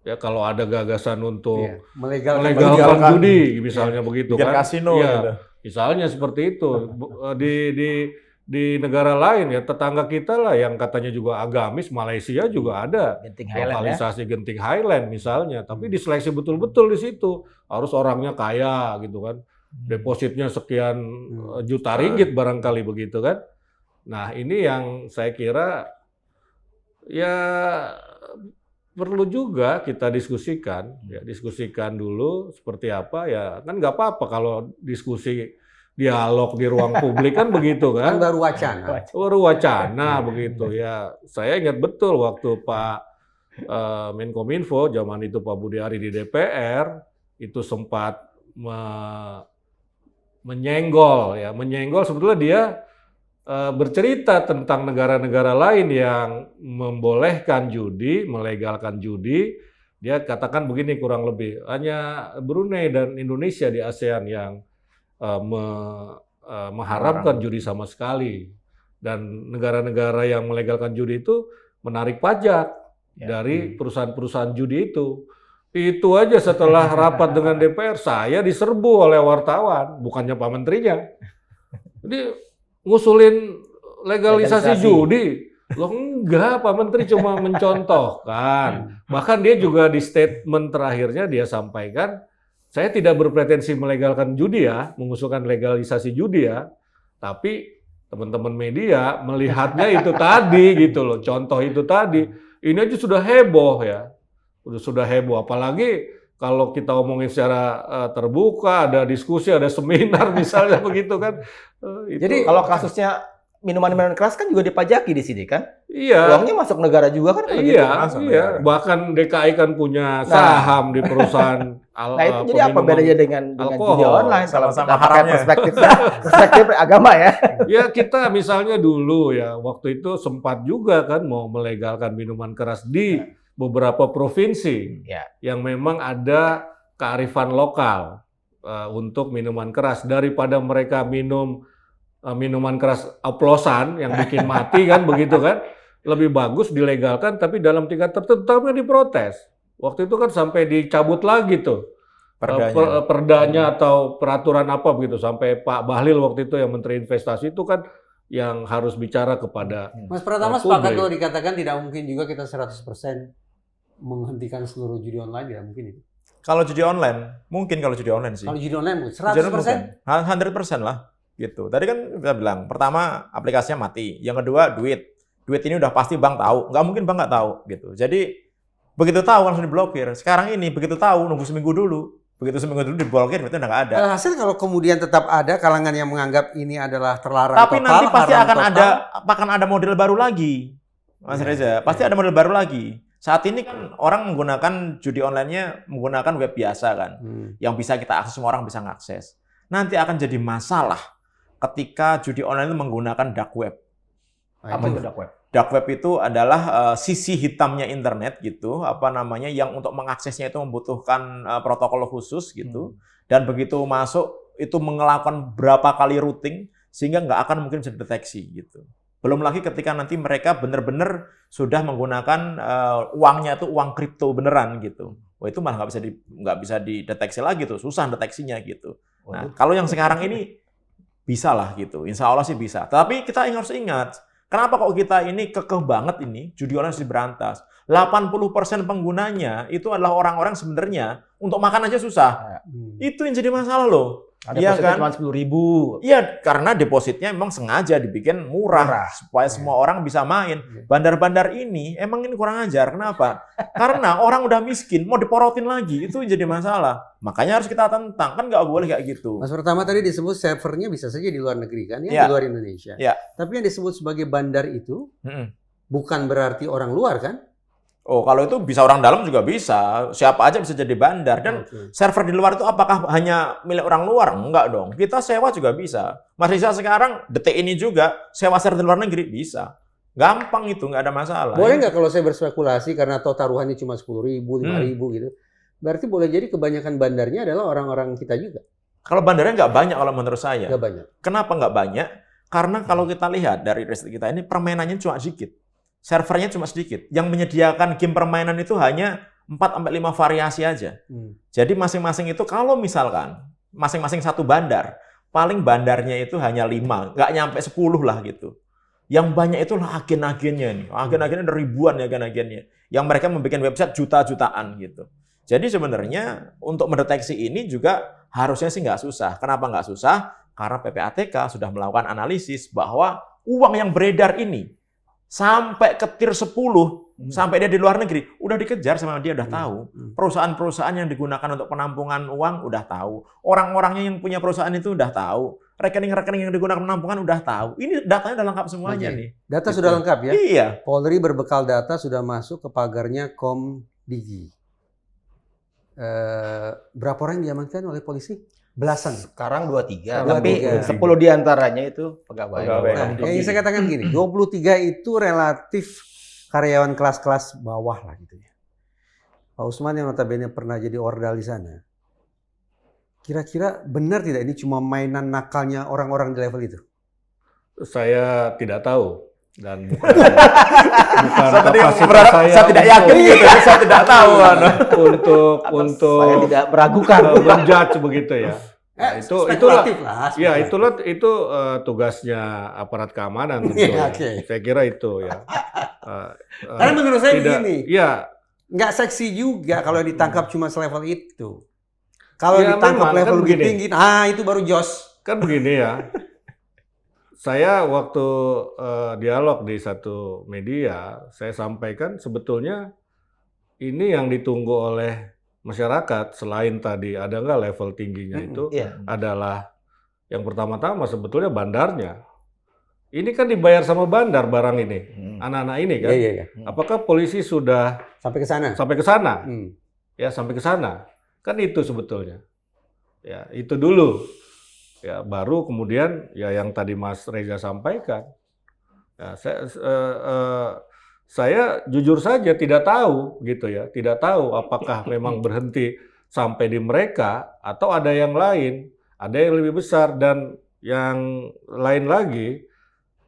ya kalau ada gagasan untuk melegalkan judi misalnya begitu kan. Kasino ya, gitu. Misalnya seperti itu. Di negara lain ya tetangga kita lah yang katanya juga agamis, Malaysia juga ada lokalisasi Genting Highland misalnya. Tapi diseleksi betul-betul di situ. Harus orangnya kaya gitu kan. Depositnya sekian juta ringgit barangkali begitu kan. Nah ini yang saya kira ya perlu juga kita diskusikan. Ya, diskusikan dulu seperti apa ya. Kan nggak apa-apa kalau diskusi dialog di ruang publik kan begitu kan. Kan baru wacana. Baru wacana begitu ya. Saya ingat betul waktu Pak Menkominfo, zaman itu Pak Budi Ari di DPR, itu sempat menyenggol sebetulnya dia bercerita tentang negara-negara lain yang membolehkan judi, melegalkan judi. Dia katakan begini kurang lebih, hanya Brunei dan Indonesia di ASEAN yang mengharamkan judi sama sekali. Dan negara-negara yang melegalkan judi itu menarik pajak dari perusahaan-perusahaan judi itu. Itu aja setelah rapat dengan DPR, saya diserbu oleh wartawan, bukannya Pak Menterinya. Jadi ngusulin legalisasi judi. Loh enggak, Pak Menteri cuma mencontohkan. Bahkan dia juga di statement terakhirnya dia sampaikan, saya tidak berpretensi melegalkan judi ya, mengusulkan legalisasi judi ya. Tapi teman-teman media melihatnya itu tadi gitu loh, contoh itu tadi. Ini aja sudah heboh ya. Sudah heboh, apalagi kalau kita omongin secara terbuka, ada diskusi, ada seminar misalnya begitu kan. Jadi kalau kasusnya minuman-minuman keras kan juga dipajaki di sini kan? Iya. Uangnya masuk negara juga kan? Iya, iya. Bahkan DKI kan punya saham di perusahaan nah itu jadi apa bedanya dengan judi online kalau sama kita pakai perspektif agama ya? Ya kita misalnya dulu ya, waktu itu sempat juga kan mau melegalkan minuman keras di beberapa provinsi yang memang ada kearifan lokal untuk minuman keras. Daripada mereka minum minuman keras oplosan yang bikin mati kan begitu kan, lebih bagus dilegalkan tapi dalam tingkat tertentu. Tapi diprotes waktu itu kan sampai dicabut lagi tuh perdanya atau peraturan apa begitu, sampai Pak Bahlil waktu itu yang Menteri Investasi itu kan yang harus bicara kepada Mas Pratama sepakat kalau dikatakan tidak mungkin juga kita 100% menghentikan seluruh judi online, tidak mungkin itu. Kalau judi online, mungkin kalau judi online sih. Kalau judi online mungkin 100%? 100% lah. gitu. Tadi kan kita bilang, pertama aplikasinya mati, yang kedua duit ini udah pasti bank tahu, nggak mungkin bank nggak tahu gitu. Jadi begitu tahu langsung diblokir. Sekarang ini begitu tahu nunggu seminggu dulu, begitu seminggu dulu diblokir itu udah nggak ada. Alhasil kalau kemudian tetap ada kalangan yang menganggap ini adalah terlarang Tapi total, nanti pasti haram akan ada model baru lagi, Mas Reza. Pasti ada model baru lagi. Saat ini kan orang menggunakan judi online-nya menggunakan web biasa kan, yang bisa kita akses, semua orang bisa mengakses. Nanti akan jadi masalah ketika judi online itu menggunakan dark web. Apa itu dark web? Dark web itu adalah sisi hitamnya internet gitu, yang untuk mengaksesnya itu membutuhkan protokol khusus gitu. Dan begitu masuk itu melakukan berapa kali routing sehingga nggak akan mungkin bisa dideteksi gitu. Belum lagi ketika nanti mereka benar-benar sudah menggunakan uangnya itu uang kripto beneran gitu. Wah itu malah nggak bisa dideteksi lagi tuh, susah deteksinya gitu. Nah kalau yang sekarang ini bisa lah gitu, insya Allah sih bisa. Tapi kita harus ingat, kenapa kok kita ini kekeh banget ini judi online harus diberantas? 80% penggunanya itu adalah orang-orang sebenarnya untuk makan aja susah. Itu yang jadi masalah loh. Ada Iya depositnya kan? cuma 10.000. Iya, karena depositnya memang sengaja dibikin murah supaya semua orang bisa main. Bandar-bandar ini emang ini kurang ajar. Kenapa? Karena orang udah miskin, mau diporotin lagi. Itu yang jadi masalah. Makanya harus kita tentang. Kan nggak boleh kayak gitu. Mas pertama tadi disebut servernya bisa saja di luar negeri kan, Ya. di luar Indonesia. Ya. Tapi yang disebut sebagai bandar itu bukan berarti orang luar kan? Oh, kalau itu bisa orang dalam juga bisa. Siapa aja bisa jadi bandar. Dan server di luar itu apakah hanya milik orang luar? Enggak dong. Kita sewa juga bisa. Mas Riza sekarang detik ini juga sewa server di luar negeri bisa. Gampang itu, nggak ada masalah. Boleh nggak kalau saya berspekulasi karena total taruhannya cuma 10.000, 5.000 gitu. Berarti boleh jadi kebanyakan bandarnya adalah orang-orang kita juga. Kalau bandarnya nggak banyak kalau menurut saya. Nggak banyak. Kenapa nggak banyak? Karena kalau kita lihat dari riset kita ini permainannya cuma sedikit. Servernya cuma sedikit. Yang menyediakan game permainan itu hanya 4-5 variasi aja. Jadi masing-masing itu kalau misalkan masing-masing satu bandar, paling bandarnya itu hanya 5, nggak nyampe 10 lah gitu. Yang banyak itulah agen-agennya nih. Agen-agennya ada ribuan ya agen-agennya. Yang mereka membuat website juta-jutaan gitu. Jadi sebenarnya untuk mendeteksi ini juga harusnya sih nggak susah. Kenapa nggak susah? Karena PPATK sudah melakukan analisis bahwa uang yang beredar ini sampai ke tier 10, sampai dia di luar negeri, udah dikejar sama dia, udah tahu. Perusahaan-perusahaan yang digunakan untuk penampungan uang udah tahu. Orang-orangnya yang punya perusahaan itu udah tahu. Rekening-rekening yang digunakan penampungan udah tahu. Ini datanya udah lengkap semuanya nih. Data Gitu. sudah lengkap ya? Iya. Polri berbekal data sudah masuk ke pagarnya Komdigi. Berapa orang diamankan oleh polisi? Belasan. Sekarang 23, 23. tapi 10 diantaranya itu pegawai. Nah, yang saya katakan gini, 23 itu relatif karyawan kelas-kelas bawah lah gitu ya. Pak Usman yang notabene pernah jadi ordal di sana. Kira-kira benar tidak ini cuma mainan nakalnya orang-orang di level itu? Saya tidak tahu dan bukan Saya tadi kapasitas berharap saya tidak yakin untuk- gitu, saya tidak tahu. untuk Saya tidak meragukan. menjudge begitu ya. Nah, spekulatif lah, ya spekulatif. itu tugasnya aparat keamanan tentu. Iya, oke. Saya kira itu ya. Karena menurut saya begini, ya nggak seksi juga kalau ditangkap cuma selevel itu. Kalau Ya, ditangkap memang, level kan lebih begini. tinggi, itu baru jos. kan begini ya. Saya waktu dialog di satu media, saya sampaikan sebetulnya ini yang ditunggu oleh masyarakat selain tadi ada nggak level tingginya itu Iya. adalah yang pertama-tama sebetulnya bandarnya. Ini kan dibayar sama bandar barang ini, anak-anak ini kan. Iya. Apakah polisi sudah Sampai ke sana. sampai ke sana? Hmm. Ya sampai ke sana. Kan itu sebetulnya. Ya itu dulu. Ya baru kemudian ya yang tadi Mas Reza sampaikan. Ya, saya jujur saja tidak tahu gitu ya, tidak tahu apakah memang berhenti sampai di mereka atau ada yang lain, ada yang lebih besar dan yang lain lagi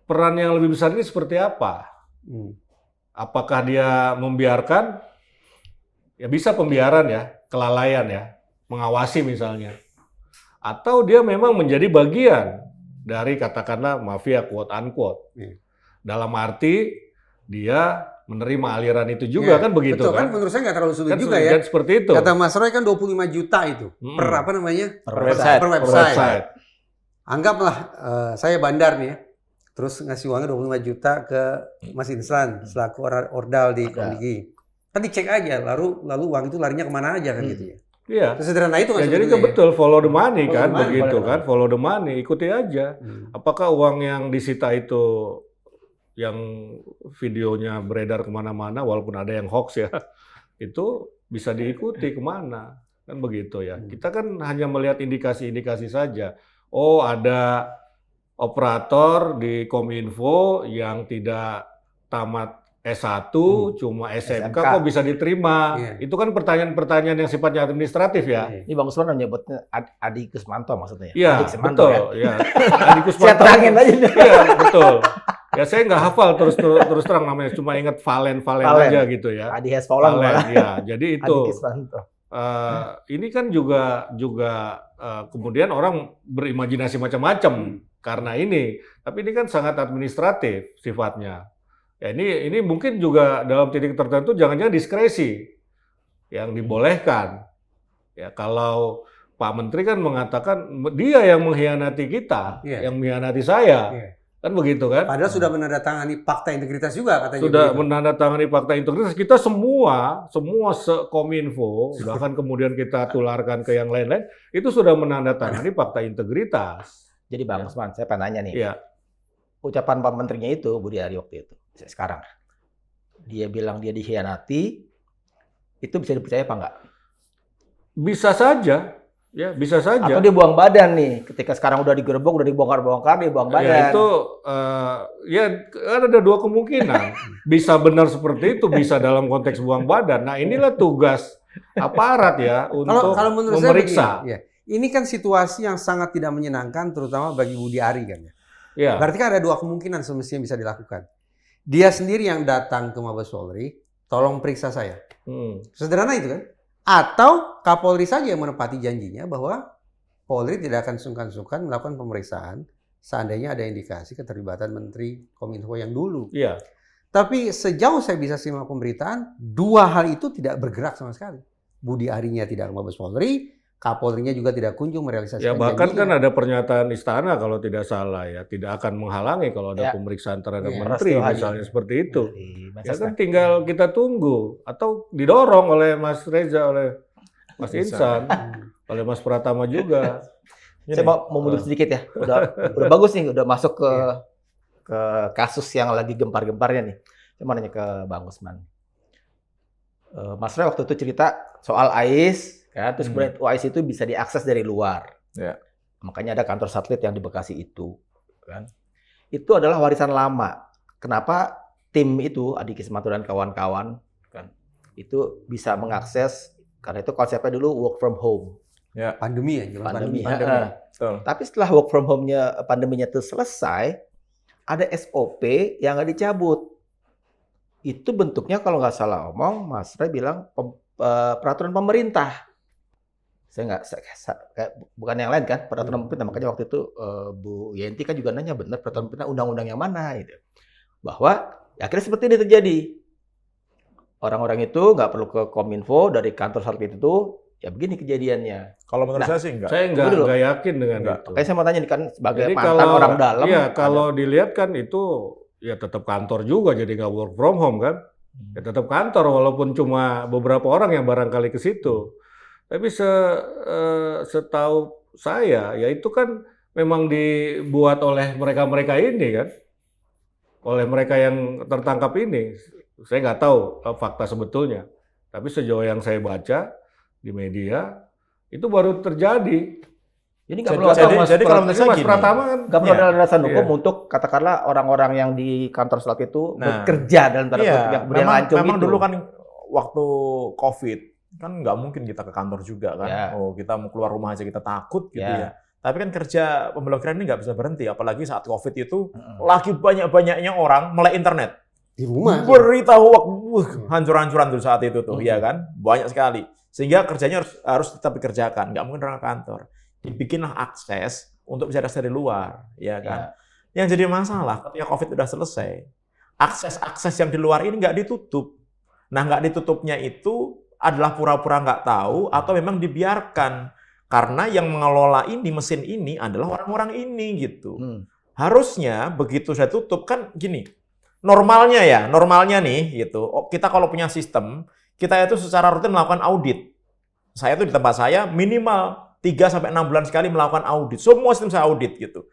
peran yang lebih besar ini seperti apa? Apakah dia membiarkan? Ya bisa pembiaran ya, kelalaian ya, mengawasi misalnya. Atau dia memang menjadi bagian dari katakanlah mafia quote unquote. Dalam arti dia menerima aliran itu juga kan begitu betul, kan? menurut saya nggak terlalu sulit Kan juga ya. seperti itu. Kata Mas Roy kan 25 juta itu per apa namanya? Per website. Per website. Anggaplah saya bandar nih ya, terus ngasih uangnya 25 juta ke Mas Insan selaku ordal di Komdigi. Kan dicek aja, lalu uang itu larinya kemana aja kan gitu ya. Iya. Sesederhana itu kan Ya, jadi sebetulnya ya. betul follow the money Follow kan, the money, begitu follow the kan, follow the money, ikuti aja. Apakah uang yang disita itu yang videonya beredar kemana-mana, walaupun ada yang hoax ya, itu bisa diikuti kemana, kan begitu ya. Kita kan hanya melihat indikasi-indikasi saja. Oh, ada operator di Kominfo yang tidak tamat S1, cuma SMK, SMK. kok bisa diterima? Iya. Itu kan pertanyaan-pertanyaan yang sifatnya administratif ya. Iya. Ini Bang Usman menyebutnya Adi Kusmanto maksudnya ya? Iya, Adi Kusmanto betul. ya? Ya. Adi Saya Kusmanto. terangin aja. Iya, betul. Ya saya nggak hafal terus terang namanya, cuma ingat Valen Valen. aja gitu ya. Adi Hasfaulan malah. Ya. Jadi Adi itu Kusmanto. ini kan juga kemudian orang berimajinasi macam-macam karena ini. Tapi ini kan sangat administratif sifatnya. Ya ini mungkin juga dalam titik tertentu jangan-jangan diskresi yang dibolehkan. Ya kalau Pak Menteri kan mengatakan dia yang mengkhianati kita, Iya. yang mengkhianati saya. Iya. Kan begitu kan? Padahal sudah menandatangani fakta integritas juga katanya. Sudah begitu. menandatangani fakta integritas. Kita semua se-Kominfo, bahkan kemudian kita tularkan ke yang lain-lain, itu sudah menandatangani fakta integritas. Jadi Bang Usman, saya pengen nanya nih. Iya. Ucapan Pak Menterinya itu, Budi Ari waktu itu, sekarang. Dia bilang dia dikhianati, itu bisa dipercaya apa enggak? Bisa saja, ya bisa saja. Atau dia buang badan nih, ketika sekarang udah digerebek, udah dibongkar-bongkar, dia buang badan. Ya itu ya ada dua kemungkinan. Bisa benar seperti itu, bisa dalam konteks buang badan. Nah inilah tugas aparat ya untuk Kalau menurut memeriksa. saya begini, ya, ini kan situasi yang sangat tidak menyenangkan, terutama bagi Budi Ari kan ya. Ya. Berarti kan ada dua kemungkinan semestinya bisa dilakukan. Dia sendiri yang datang ke Mabes Polri, tolong periksa saya. Sederhana itu kan. Atau Kapolri saja yang menepati janjinya bahwa Polri tidak akan sungkan-sungkan melakukan pemeriksaan seandainya ada indikasi keterlibatan Menteri Kominfo yang dulu. Iya. Tapi sejauh saya bisa simak pemberitaan, dua hal itu tidak bergerak sama sekali. Budi Arinya tidak ke Mabes Polri, Kapolrinya juga tidak kunjung merealisasikan Ya bahkan janjinya. kan ada pernyataan istana kalau tidak salah ya, tidak akan menghalangi kalau ada Ya. pemeriksaan terhadap Iya. menteri Peristiwa misalnya Haji. seperti itu. Dari Ya Mensesnek. kan tinggal kita tunggu atau didorong oleh Mas Reza, oleh Mas Insan, oleh Mas Pratama juga. Saya mau mundur sedikit ya. Udah bagus nih, udah masuk ke kasus yang lagi gempar-gemparnya nih. Saya mau nanya ke Bang Usman. Mas Ray waktu itu cerita soal AIS, kan? Terus kemudian AIS itu bisa diakses dari luar. Ya. Makanya ada kantor satelit yang di Bekasi itu, kan? Itu adalah warisan lama. Kenapa tim itu, Adi Kismanto dan kawan-kawan, kan? Itu bisa mengakses, karena itu konsepnya dulu work from home. Pandemi ya, jelas Pandemi. pandemi. Betul. Tapi setelah work from home-nya, pandeminya itu selesai, ada SOP yang nggak dicabut. Itu bentuknya kalau nggak salah omong, Mas Ray bilang peraturan pemerintah. Bukan yang lain kan, peraturan pemerintah. Makanya waktu itu Bu Yenti kan juga nanya, benar peraturan pemerintah undang-undang yang mana? Gitu. Bahwa ya akhirnya seperti ini terjadi. Orang-orang itu nggak perlu ke Kominfo, dari kantor satelit itu, ya begini kejadiannya. Kalau menurut Nah, saya sih enggak. Saya Tunggu dulu. nggak yakin dengan Enggak. itu. Makanya saya mau tanya nih kan, sebagai Jadi mantan orang dalam. Iya, kalau dilihat kan itu ya tetap kantor juga, jadi nggak work from home kan. Ya tetap kantor walaupun cuma beberapa orang yang barangkali ke situ. Tapi setahu saya ya itu kan memang dibuat oleh mereka-mereka ini kan. Oleh mereka yang tertangkap ini. Saya nggak tahu fakta sebetulnya. Tapi sejauh yang saya baca di media itu baru terjadi. Jadi nggak Jadi- perlu ada jadi kalau menurut saya Mas gini, Pratama kan nggak perlu Iya. ada alasan hukum Iya. untuk katakanlah orang-orang yang di kantor satelit itu Nah. bekerja dalam tanda kutip yang kemudian lancung memang itu. dulu kan waktu COVID kan nggak mungkin kita ke kantor juga kan. Ya. Oh kita mau keluar rumah aja kita takut gitu Ya. ya. Tapi kan kerja pemblokiran ini nggak bisa berhenti, apalagi saat COVID itu Mm-mm. lagi banyak-banyaknya orang melek internet. Di rumah. Beritahu hancur-hancuran tuh saat itu tuh, Hmm. ya kan? Banyak sekali. Sehingga kerjanya harus tetap dikerjakan, nggak mungkin orang ke kantor. Dibikinlah akses untuk bisa akses dari luar, ya kan? Yang jadi masalah ketika COVID udah selesai, akses-akses yang di luar ini nggak ditutup. Nah, nggak ditutupnya itu adalah pura-pura nggak tahu atau memang dibiarkan. Karena yang mengelola ini, mesin ini adalah orang-orang ini gitu. Hmm. Harusnya begitu saya tutup kan gini. Normalnya nih gitu. Kita kalau punya sistem, kita itu secara rutin melakukan audit. Saya tuh di tempat saya minimal 3 sampai 6 bulan sekali melakukan audit. Semua sistem saya audit gitu.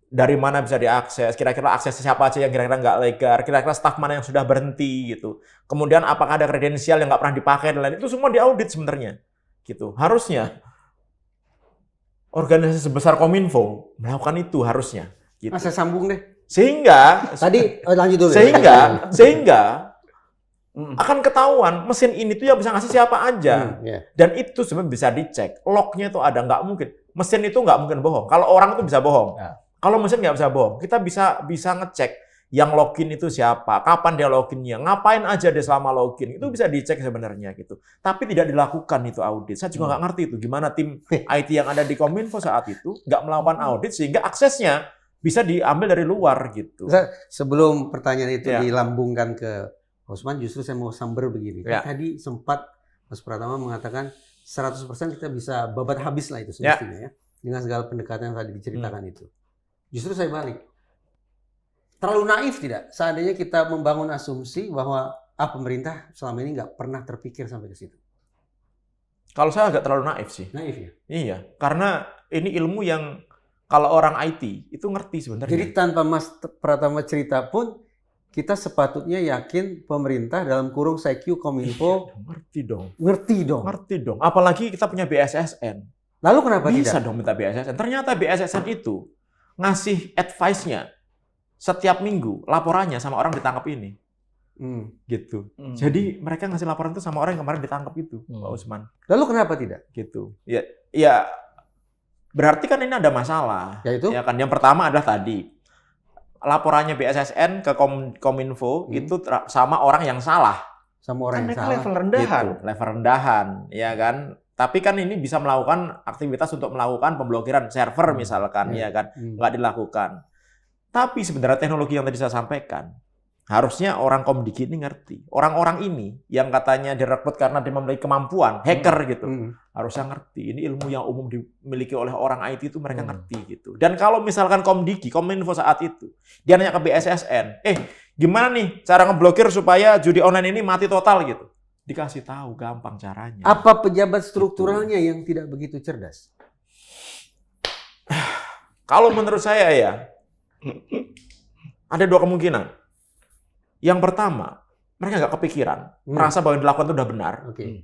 Dari mana bisa diakses, kira-kira akses siapa aja yang kira-kira nggak legal, kira-kira staf mana yang sudah berhenti gitu. Kemudian apakah ada kredensial yang nggak pernah dipakai dan lain itu semua diaudit sebenarnya. Gitu. Harusnya organisasi sebesar Kominfo melakukan itu harusnya. Gitu. Saya sambung deh. Sehingga Lanjut dulu. sehingga akan ketahuan mesin ini tuh yang bisa ngasih siapa aja. Dan itu sebenarnya bisa dicek. Lognya itu ada, nggak mungkin. Mesin itu nggak mungkin bohong. Kalau orang itu bisa bohong. Ya. Kalau mesin nggak bisa bohong. Kita bisa ngecek yang login itu siapa, kapan dia loginnya, ngapain aja dia selama login. Itu bisa dicek sebenarnya gitu. Tapi tidak dilakukan itu audit. Saya juga nggak ngerti itu gimana tim IT yang ada di Kominfo saat itu nggak melakukan audit sehingga aksesnya bisa diambil dari luar gitu. Sebelum pertanyaan itu Ya. dilambungkan ke Osman, justru saya mau samber begini. Ya. Tadi sempat Mas Pratama mengatakan 100% kita bisa babat habis lah itu semestinya ya. Dengan segala pendekatan yang tadi diceritakan itu. Justru saya balik. Terlalu naif tidak? Seandainya kita membangun asumsi bahwa pemerintah selama ini nggak pernah terpikir sampai ke situ. Kalau saya agak terlalu naif sih. Naif ya? Iya, karena ini ilmu yang kalau orang IT itu ngerti sebenarnya. Jadi tanpa Mas Pratama cerita pun, kita sepatutnya yakin pemerintah dalam kurung CQ Kominfo ngerti dong. Apalagi kita punya BSSN. Lalu kenapa Bisa tidak? dong minta BSSN. Ternyata BSSN itu ngasih advice-nya setiap minggu laporannya sama orang ditangkap ini. Gitu. Jadi mereka ngasih laporan itu sama orang yang kemarin ditangkap itu, Pak Usman. Lalu kenapa tidak? Gitu. Ya berarti kan ini ada masalah. Yaitu? Ya kan yang pertama adalah tadi laporannya BSSN ke Kominfo itu sama orang yang salah. Sama orang Kan yang mereka salah. level rendahan. Gitu, level rendahan, ya kan. Tapi kan ini bisa melakukan aktivitas untuk melakukan pemblokiran server misalkan, ya kan. Nggak dilakukan. Tapi sebenarnya teknologi yang tadi saya sampaikan, harusnya orang Komdigi ini ngerti. Orang-orang ini yang katanya direkrut karena dia memiliki kemampuan, hacker gitu. Harusnya ngerti. Ini ilmu yang umum dimiliki oleh orang IT itu mereka ngerti gitu. Dan kalau misalkan Komdigi, Kominfo saat itu, dia nanya ke BSSN, gimana nih cara ngeblokir supaya judi online ini mati total gitu. Dikasih tahu gampang caranya. Apa pejabat strukturalnya yang tidak begitu cerdas? Kalau menurut saya ya, ada dua kemungkinan. Yang pertama, mereka nggak kepikiran, merasa bahwa yang dilakukan itu udah benar,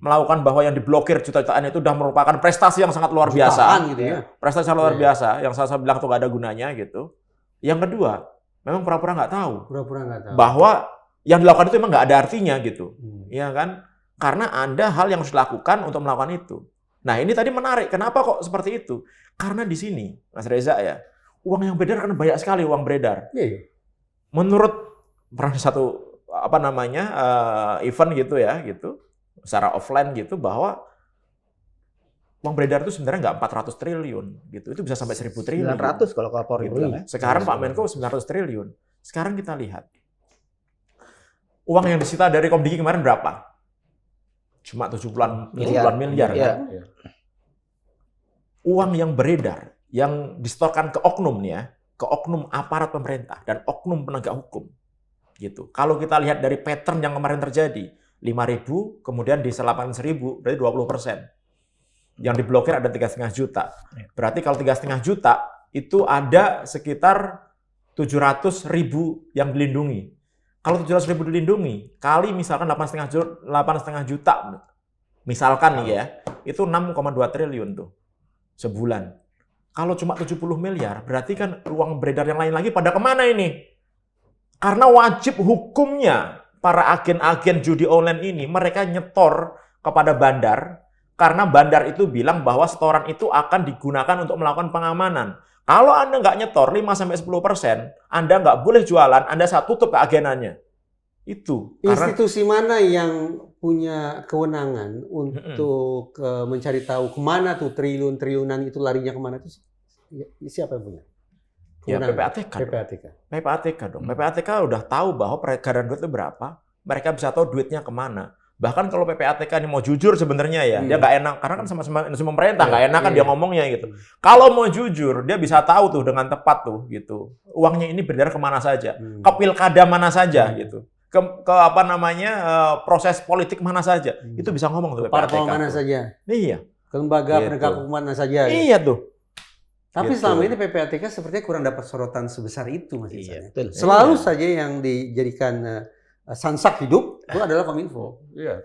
melakukan bahwa yang diblokir juta-jutaan itu udah merupakan prestasi yang sangat luar biasa, gitu ya. Prestasi yang luar biasa, yang saya bilang tuh nggak ada gunanya gitu. Yang kedua, memang pura-pura nggak tahu, bahwa yang dilakukan itu memang nggak ada artinya gitu, ya kan? Karena ada hal yang harus dilakukan untuk melakukan itu. Nah ini tadi menarik, kenapa kok seperti itu? Karena di sini, Mas Reza ya, uang yang beredar kan banyak sekali uang beredar. Menurut pernah satu event gitu ya gitu secara offline gitu bahwa uang beredar itu sebenarnya nggak 400 triliun gitu, itu bisa sampai 1.000 triliun 900 kalau Kapolri gitu. bilang ya. Sekarang Pak Menko 900 triliun. Sekarang kita lihat uang yang disita dari Komdigi kemarin berapa? Cuma 70-an miliar kan? Uang yang beredar yang disetorkan ke oknum nih ya, ke oknum aparat pemerintah dan oknum penegak hukum. Gitu. Kalau kita lihat dari pattern yang kemarin terjadi, 5.000, kemudian di 8.000, berarti 20%. Yang diblokir ada 3,5 juta. Berarti kalau 3,5 juta, itu ada sekitar 700.000 yang dilindungi. Kalau 700.000 dilindungi, kali misalkan 8,5 juta, misalkan nih ya, itu 6,2 triliun tuh, sebulan. Kalau cuma 70 miliar, berarti kan uang beredar yang lain lagi pada kemana ini? Karena wajib hukumnya para agen-agen judi online ini mereka nyetor kepada bandar karena bandar itu bilang bahwa setoran itu akan digunakan untuk melakukan pengamanan. Kalau Anda nggak nyetor 5-10%, Anda nggak boleh jualan, Anda saya tutup keagenannya. Itu. Institusi mana yang punya kewenangan untuk mencari tahu kemana tuh triliun-triliunan itu larinya kemana itu? Siapa yang punya? Ya PPATK. PPATK dong. PPATK udah tahu bahwa peredaran duit itu berapa. Mereka bisa tahu duitnya kemana. Bahkan kalau PPATK ini mau jujur sebenarnya ya, dia nggak enak karena kan sama-sama instansi pemerintah, nggak enak kan dia ngomongnya gitu. Kalau mau jujur, dia bisa tahu tuh dengan tepat tuh gitu. Uangnya ini beredar kemana saja, ke pilkada mana saja gitu. Ke apa namanya proses politik mana saja, itu bisa ngomong tuh PPATK. Parpol mana saja. Iya. Ke lembaga Gitu. penegak hukum mana saja. Gitu. Iya tuh. Tapi Gitu. selama ini PPATK sepertinya kurang dapat sorotan sebesar itu, Mas Iya, Ihsan. betul. Selalu saja yang dijadikan sansak hidup itu adalah Kominfo. Iya,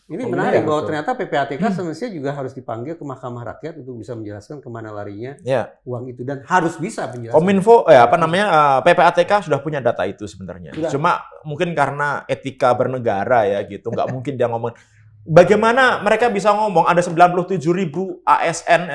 Ini Oh, menarik iya, bahwa betul. ternyata PPATK semestinya juga harus dipanggil ke Mahkamah Rakyat untuk bisa menjelaskan kemana larinya Ya. uang itu dan harus bisa penjelasan. Kominfo, PPATK sudah punya data itu sebenarnya. Sudah. Cuma mungkin karena etika bernegara ya gitu, nggak mungkin dia ngomong. Bagaimana mereka bisa ngomong ada 97.000 ASN,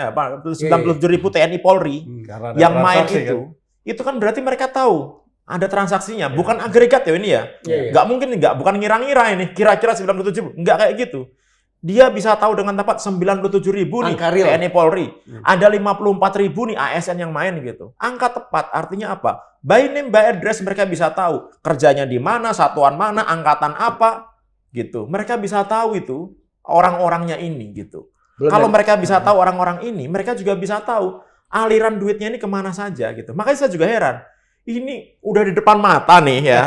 97.000 TNI Polri Karena ada yang main transaksi, itu kan berarti mereka tahu ada transaksinya, bukan agregat ya ini ya. Iya. Nggak mungkin, bukan ngira-ngira ini, kira-kira 97.000, nggak kayak gitu. Dia bisa tahu dengan tepat 97.000 nih Angka real. TNI Polri. Ada 54.000 nih ASN yang main gitu. Angka tepat artinya apa? By name, by address mereka bisa tahu kerjanya di mana, satuan mana, angkatan apa gitu. Mereka bisa tahu itu orang-orangnya ini gitu. Kalau mereka bisa tahu orang-orang ini, mereka juga bisa tahu aliran duitnya ini kemana saja gitu. Makanya saya juga heran. Ini udah di depan mata nih ya.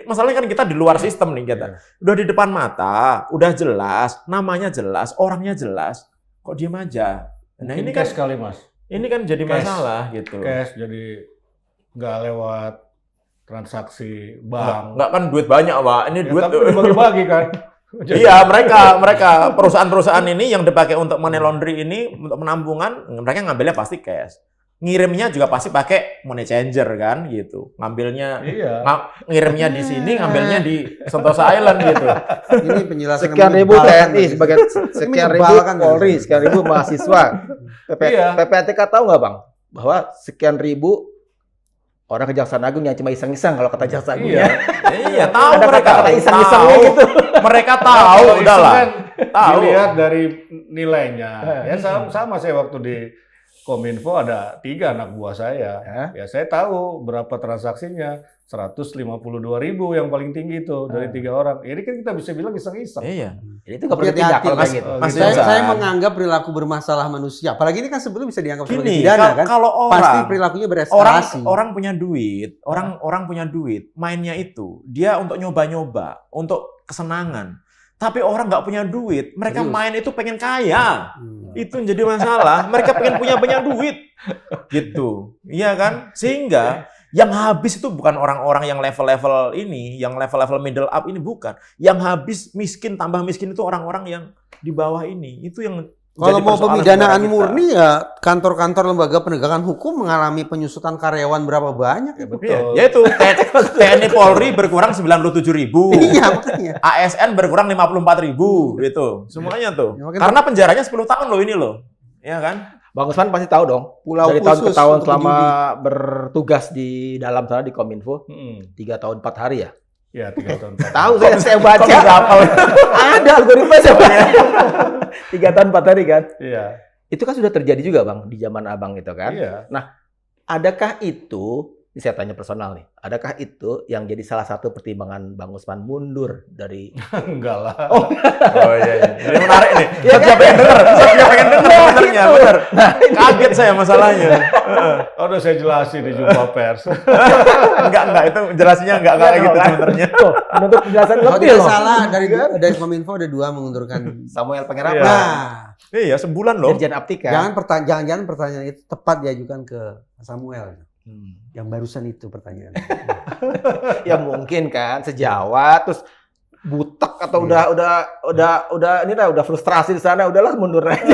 Masalahnya kan kita di luar sistem nih kita. Udah di depan mata, udah jelas, namanya jelas, orangnya jelas. Kok diem aja? Nah ini kan cash sekali, Mas. ini kan jadi Cash. masalah gitu. Cash jadi nggak lewat transaksi bank. Nggak kan duit banyak, Pak. Ini Ya, duit tapi dibagi-bagi kan. Jadi- Iya, mereka perusahaan-perusahaan ini yang dipakai untuk money laundry ini untuk penampungan, mereka ngambilnya pasti cash. Ngirimnya juga pasti pakai money changer kan gitu. Ngambilnya Iya. ngirimnya di sini, ngambilnya di Sentosa Island gitu. Ini penjelasan Sekian yang ribu menyebalkan, TNI Mas. sebagai sekian ribu menyebalkan, Polri, Mas. sekian ribu mahasiswa. Iya. PPATK tahu nggak Bang bahwa sekian ribu orang Kejaksaan Agung yang cuma iseng-iseng kalau kata Jaksa Agung Iya. Iya, tahu Ada mereka. kata-kata iseng-isengnya Tahu. gitu. Mereka Nah, tahu, kalau udah iseng lah. kan Tahu. dilihat dari nilainya. Ya sama saya waktu di Kominfo ada 3 anak buah saya. Ya saya tahu berapa transaksinya. 152.000 yang paling tinggi itu dari 3 orang. Ini kan kita bisa bilang iseng-iseng. Iya. Jadi itu nggak perlu Hati-hati, tindak kalau Mas. kayak gitu. Mas Saya Ihsan. menganggap perilaku bermasalah manusia. Apalagi ini kan sebelum bisa dianggap sebagai Gini, pidana kan. kalau Pasti orang perilakunya bereskalasi. orang punya duit, orang punya duit, mainnya itu dia untuk nyoba-nyoba, untuk kesenangan. Tapi orang nggak punya duit, mereka Serius? main itu pengen kaya. Itu yang jadi masalah. Mereka pengen punya banyak duit, gitu, iya kan? Sehingga yang habis itu bukan orang-orang yang level-level ini, yang level-level middle up ini bukan. Yang habis miskin tambah miskin itu orang-orang yang di bawah ini. Itu yang Kalau jadi mau persoalan pemidanaan negara kita. murni ya kantor-kantor lembaga penegakan hukum mengalami penyusutan karyawan berapa banyak itu. Iya, yaitu TNI Polri berkurang 97.000. Iya makanya. ASN berkurang 54.000 gitu. Semuanya tuh. Ya, makanya Karena penjaranya 10 tahun loh ini loh. Ya kan? Bang Usman pasti tahu dong. Pulau Dari tahun ke khusus tahun untuk selama judi. bertugas di dalam sana di Kominfo 3 tahun 4 hari ya. Ya 3 tahun. Tahu saya baca. Kok bisa hafal? Ada algoritma sebenarnya. 3 tahun 4 hari kan. Iya. Itu kan sudah terjadi juga Bang di zaman Abang itu kan. Iya. Adakah itu, ini saya tanya personal nih, adakah itu yang jadi salah satu pertimbangan Bang Usman mundur dari Enggak lah. Oh iya. Ini menarik nih. Saya pengen denger. Saya pengen denger sebenarnya. Bener. Kaget saya masalahnya. Oh, udah saya jelasin di jumpa pers. Enggak. Itu jelasinnya enggak kayak gitu sebenarnya. Tuh, menuntut penjelasan Kalau lebih tidak loh. salah dari Kominfo ada 2 mengundurkan. Samuel Iya. Pengerapan, Nah, Iya, sebulan loh. Dirjen Aptika. jangan pertanyaan itu tepat diajukan ke Samuel. Yang barusan itu pertanyaan. Ya mungkin kan sejawat terus butek atau udah ini lah udah frustrasi di sana udahlah mundur aja.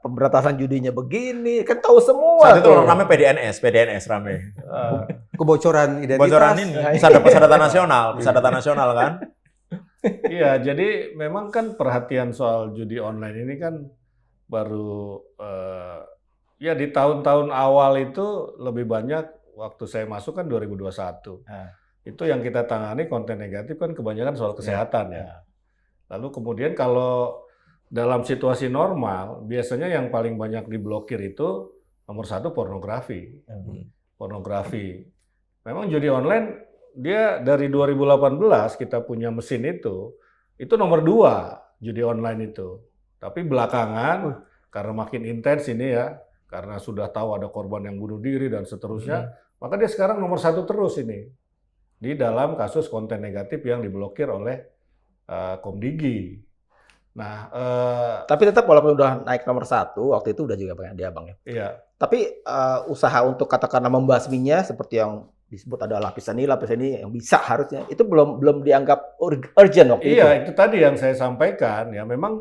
Pemberantasan judinya begini kan tahu semua. Saat itu tuh. orang rame PDNS rame. Kebocoran identitas. Bocoran ini Pesadata nasional kan? Iya, jadi memang kan perhatian soal judi online ini kan baru ya di tahun-tahun awal itu lebih banyak waktu saya masuk kan 2021. Itu yang kita tangani konten negatif kan kebanyakan soal kesehatan ya. Lalu kemudian kalau dalam situasi normal biasanya yang paling banyak diblokir itu nomor 1 pornografi. Pornografi. Memang judi online dia dari 2018 kita punya mesin itu itu nomor 2 judi online itu. Tapi belakangan karena makin intens ini ya, karena sudah tahu ada korban yang bunuh diri dan seterusnya, maka dia sekarang nomor 1 terus ini di dalam kasus konten negatif yang diblokir oleh Komdigi. Nah, Tapi tetap walaupun udah naik nomor 1, waktu itu udah juga pengen dia Bang ya. iya, Tapi usaha untuk katakanlah membasminya seperti yang disebut ada lapisan ini yang bisa harusnya itu belum dianggap urgent waktu itu. iya itu tadi yang saya sampaikan ya, memang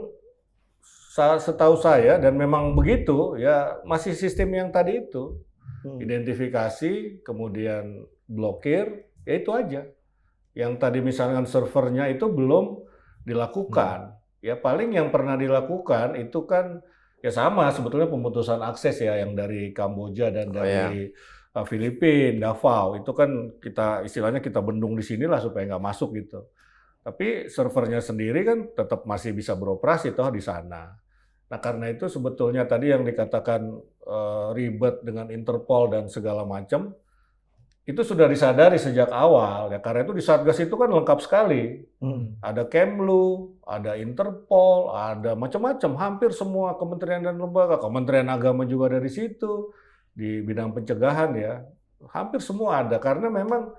setahu saya dan memang begitu ya, masih sistem yang tadi itu. Identifikasi, kemudian blokir, ya itu aja. Yang tadi misalkan servernya itu belum dilakukan. Ya paling yang pernah dilakukan itu kan ya sama sebetulnya pemutusan akses ya, yang dari Kamboja dan dari Filipina, Davao itu kan kita istilahnya kita bendung di sinilah supaya nggak masuk gitu. Tapi servernya sendiri kan tetap masih bisa beroperasi toh di sana. Nah karena itu sebetulnya tadi yang dikatakan ribet dengan Interpol dan segala macam itu sudah disadari sejak awal ya, karena itu di Satgas itu kan lengkap sekali. Ada Kemlu, ada Interpol, ada macam-macam, hampir semua kementerian dan lembaga, Kementerian Agama juga ada di situ. Di bidang pencegahan ya, hampir semua ada, karena memang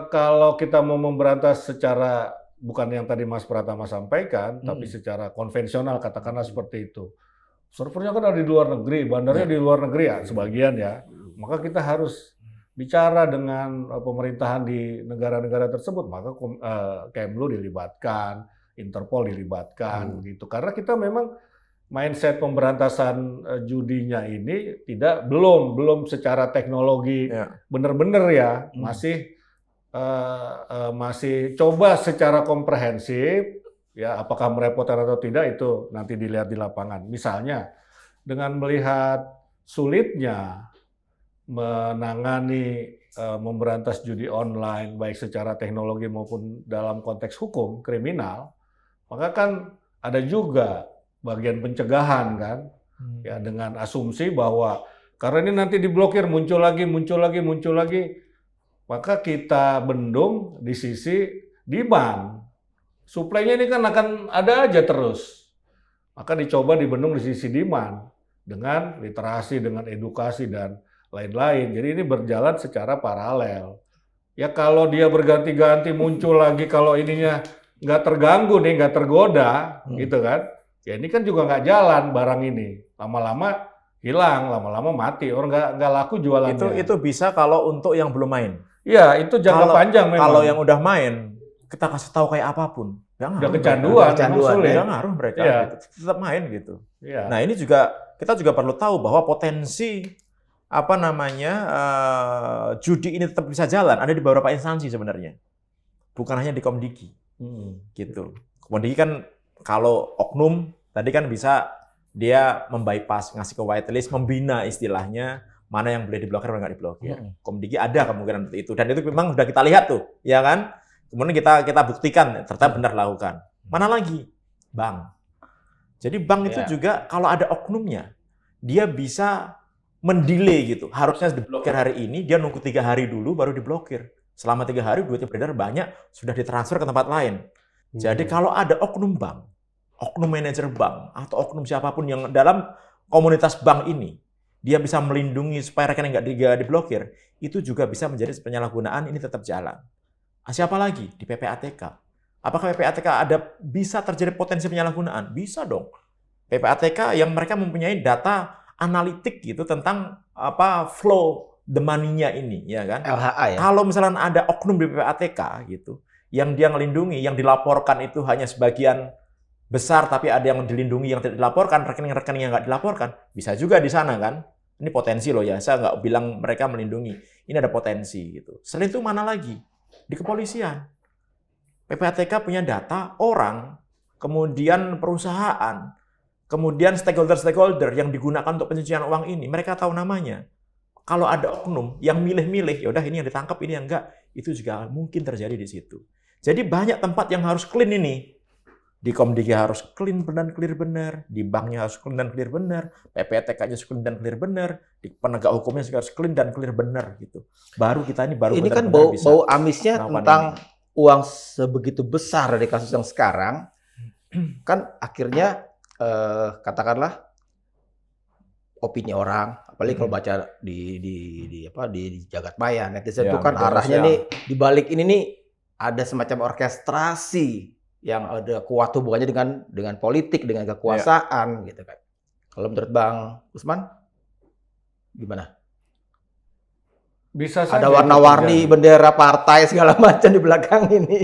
kalau kita mau memberantas secara, bukan yang tadi Mas Pratama sampaikan, tapi secara konvensional katakanlah seperti itu. Servernya kan ada di luar negeri, bandarnya di luar negeri ya, sebagian ya. Maka kita harus bicara dengan pemerintahan di negara-negara tersebut, maka Kemlu dilibatkan, Interpol dilibatkan gitu. Karena kita memang mindset pemberantasan judinya ini belum secara teknologi benar-benar ya, masih coba secara komprehensif ya, apakah merepotkan atau tidak itu nanti dilihat di lapangan. Misalnya dengan melihat sulitnya menangani memberantas judi online baik secara teknologi maupun dalam konteks hukum kriminal, maka kan ada juga bagian pencegahan kan, ya dengan asumsi bahwa karena ini nanti diblokir muncul lagi, maka kita bendung di sisi demand, suplainya ini kan akan ada aja terus, maka dicoba dibendung di sisi demand dengan literasi, dengan edukasi dan lain-lain. Jadi ini berjalan secara paralel. Ya kalau dia berganti-ganti muncul lagi, kalau ininya nggak terganggu nih, nggak tergoda, gitu kan? Ya ini kan juga nggak jalan barang ini, lama-lama hilang, lama-lama mati, orang nggak laku jualannya. Itu bisa kalau untuk yang belum main. Iya, itu jangka panjang memang. Kalau yang udah main, kita kasih tahu kayak apapun, udah kecanduan, sulit. Nggak ngaruh mereka, gitu. Tetap main gitu. Ya. Nah ini juga kita juga perlu tahu bahwa potensi judi ini tetap bisa jalan ada di beberapa instansi sebenarnya, bukan hanya di Komdigi, gitu. Komdigi kan kalau oknum tadi kan bisa dia membypass, ngasih ke whitelist, membina istilahnya mana yang boleh diblokir dan nggak diblokir. Komdigi ada kemungkinan seperti itu, dan itu memang sudah kita lihat tuh, ya kan? Kemudian kita buktikan ternyata benar lakukan. Mana lagi? Bank. Jadi bank itu juga kalau ada oknumnya, dia bisa mendelay gitu. Harusnya diblokir hari ini, dia nunggu 3 hari dulu baru diblokir. Selama 3 hari duitnya beredar banyak, sudah ditransfer ke tempat lain. Jadi kalau ada oknum bank, oknum manajer bank, atau oknum siapapun yang dalam komunitas bank ini, dia bisa melindungi supaya rekening nggak diblokir, itu juga bisa menjadi penyalahgunaan, ini tetap jalan. Siapa lagi? Di PPATK. Apakah PPATK bisa terjadi potensi penyalahgunaan? Bisa dong. PPATK yang mereka mempunyai data analitik gitu tentang flow the money-nya ini, ya kan? LHA ya. Kalau misalnya ada oknum di PPATK gitu, yang dia melindungi, yang dilaporkan itu hanya sebagian besar, tapi ada yang dilindungi yang tidak dilaporkan, rekening-rekening yang nggak dilaporkan, bisa juga di sana kan? Ini potensi loh ya, saya nggak bilang mereka melindungi, ini ada potensi gitu. Selain itu mana lagi? Di kepolisian. PPATK punya data orang, kemudian perusahaan, kemudian stakeholder yang digunakan untuk pencucian uang ini, mereka tahu namanya. Kalau ada oknum yang milih-milih, ya udah ini yang ditangkap, ini yang enggak, itu juga mungkin terjadi di situ. Jadi banyak tempat yang harus clean ini. Di Komdigi harus clean dan clear benar, di banknya harus clean dan clear benar, PPATK-nya harus clean dan clear benar, di penegak hukumnya juga harus clean dan clear benar gitu. Baru kita ini kan bau amisnya tentang uang sebegitu besar dari kasus yang sekarang, kan akhirnya katakanlah opini orang, apalagi kalau baca di jagat maya netizen Ya, itu kan media arahnya sosial. nih di balik ini nih ada semacam orkestrasi yang ada kuat hubungannya dengan politik, dengan kekuasaan gitu kan. Kalau menurut Bang Usman gimana? Bisa saja Ada itu warna-warni terjadi. bendera partai segala macam di belakang ini.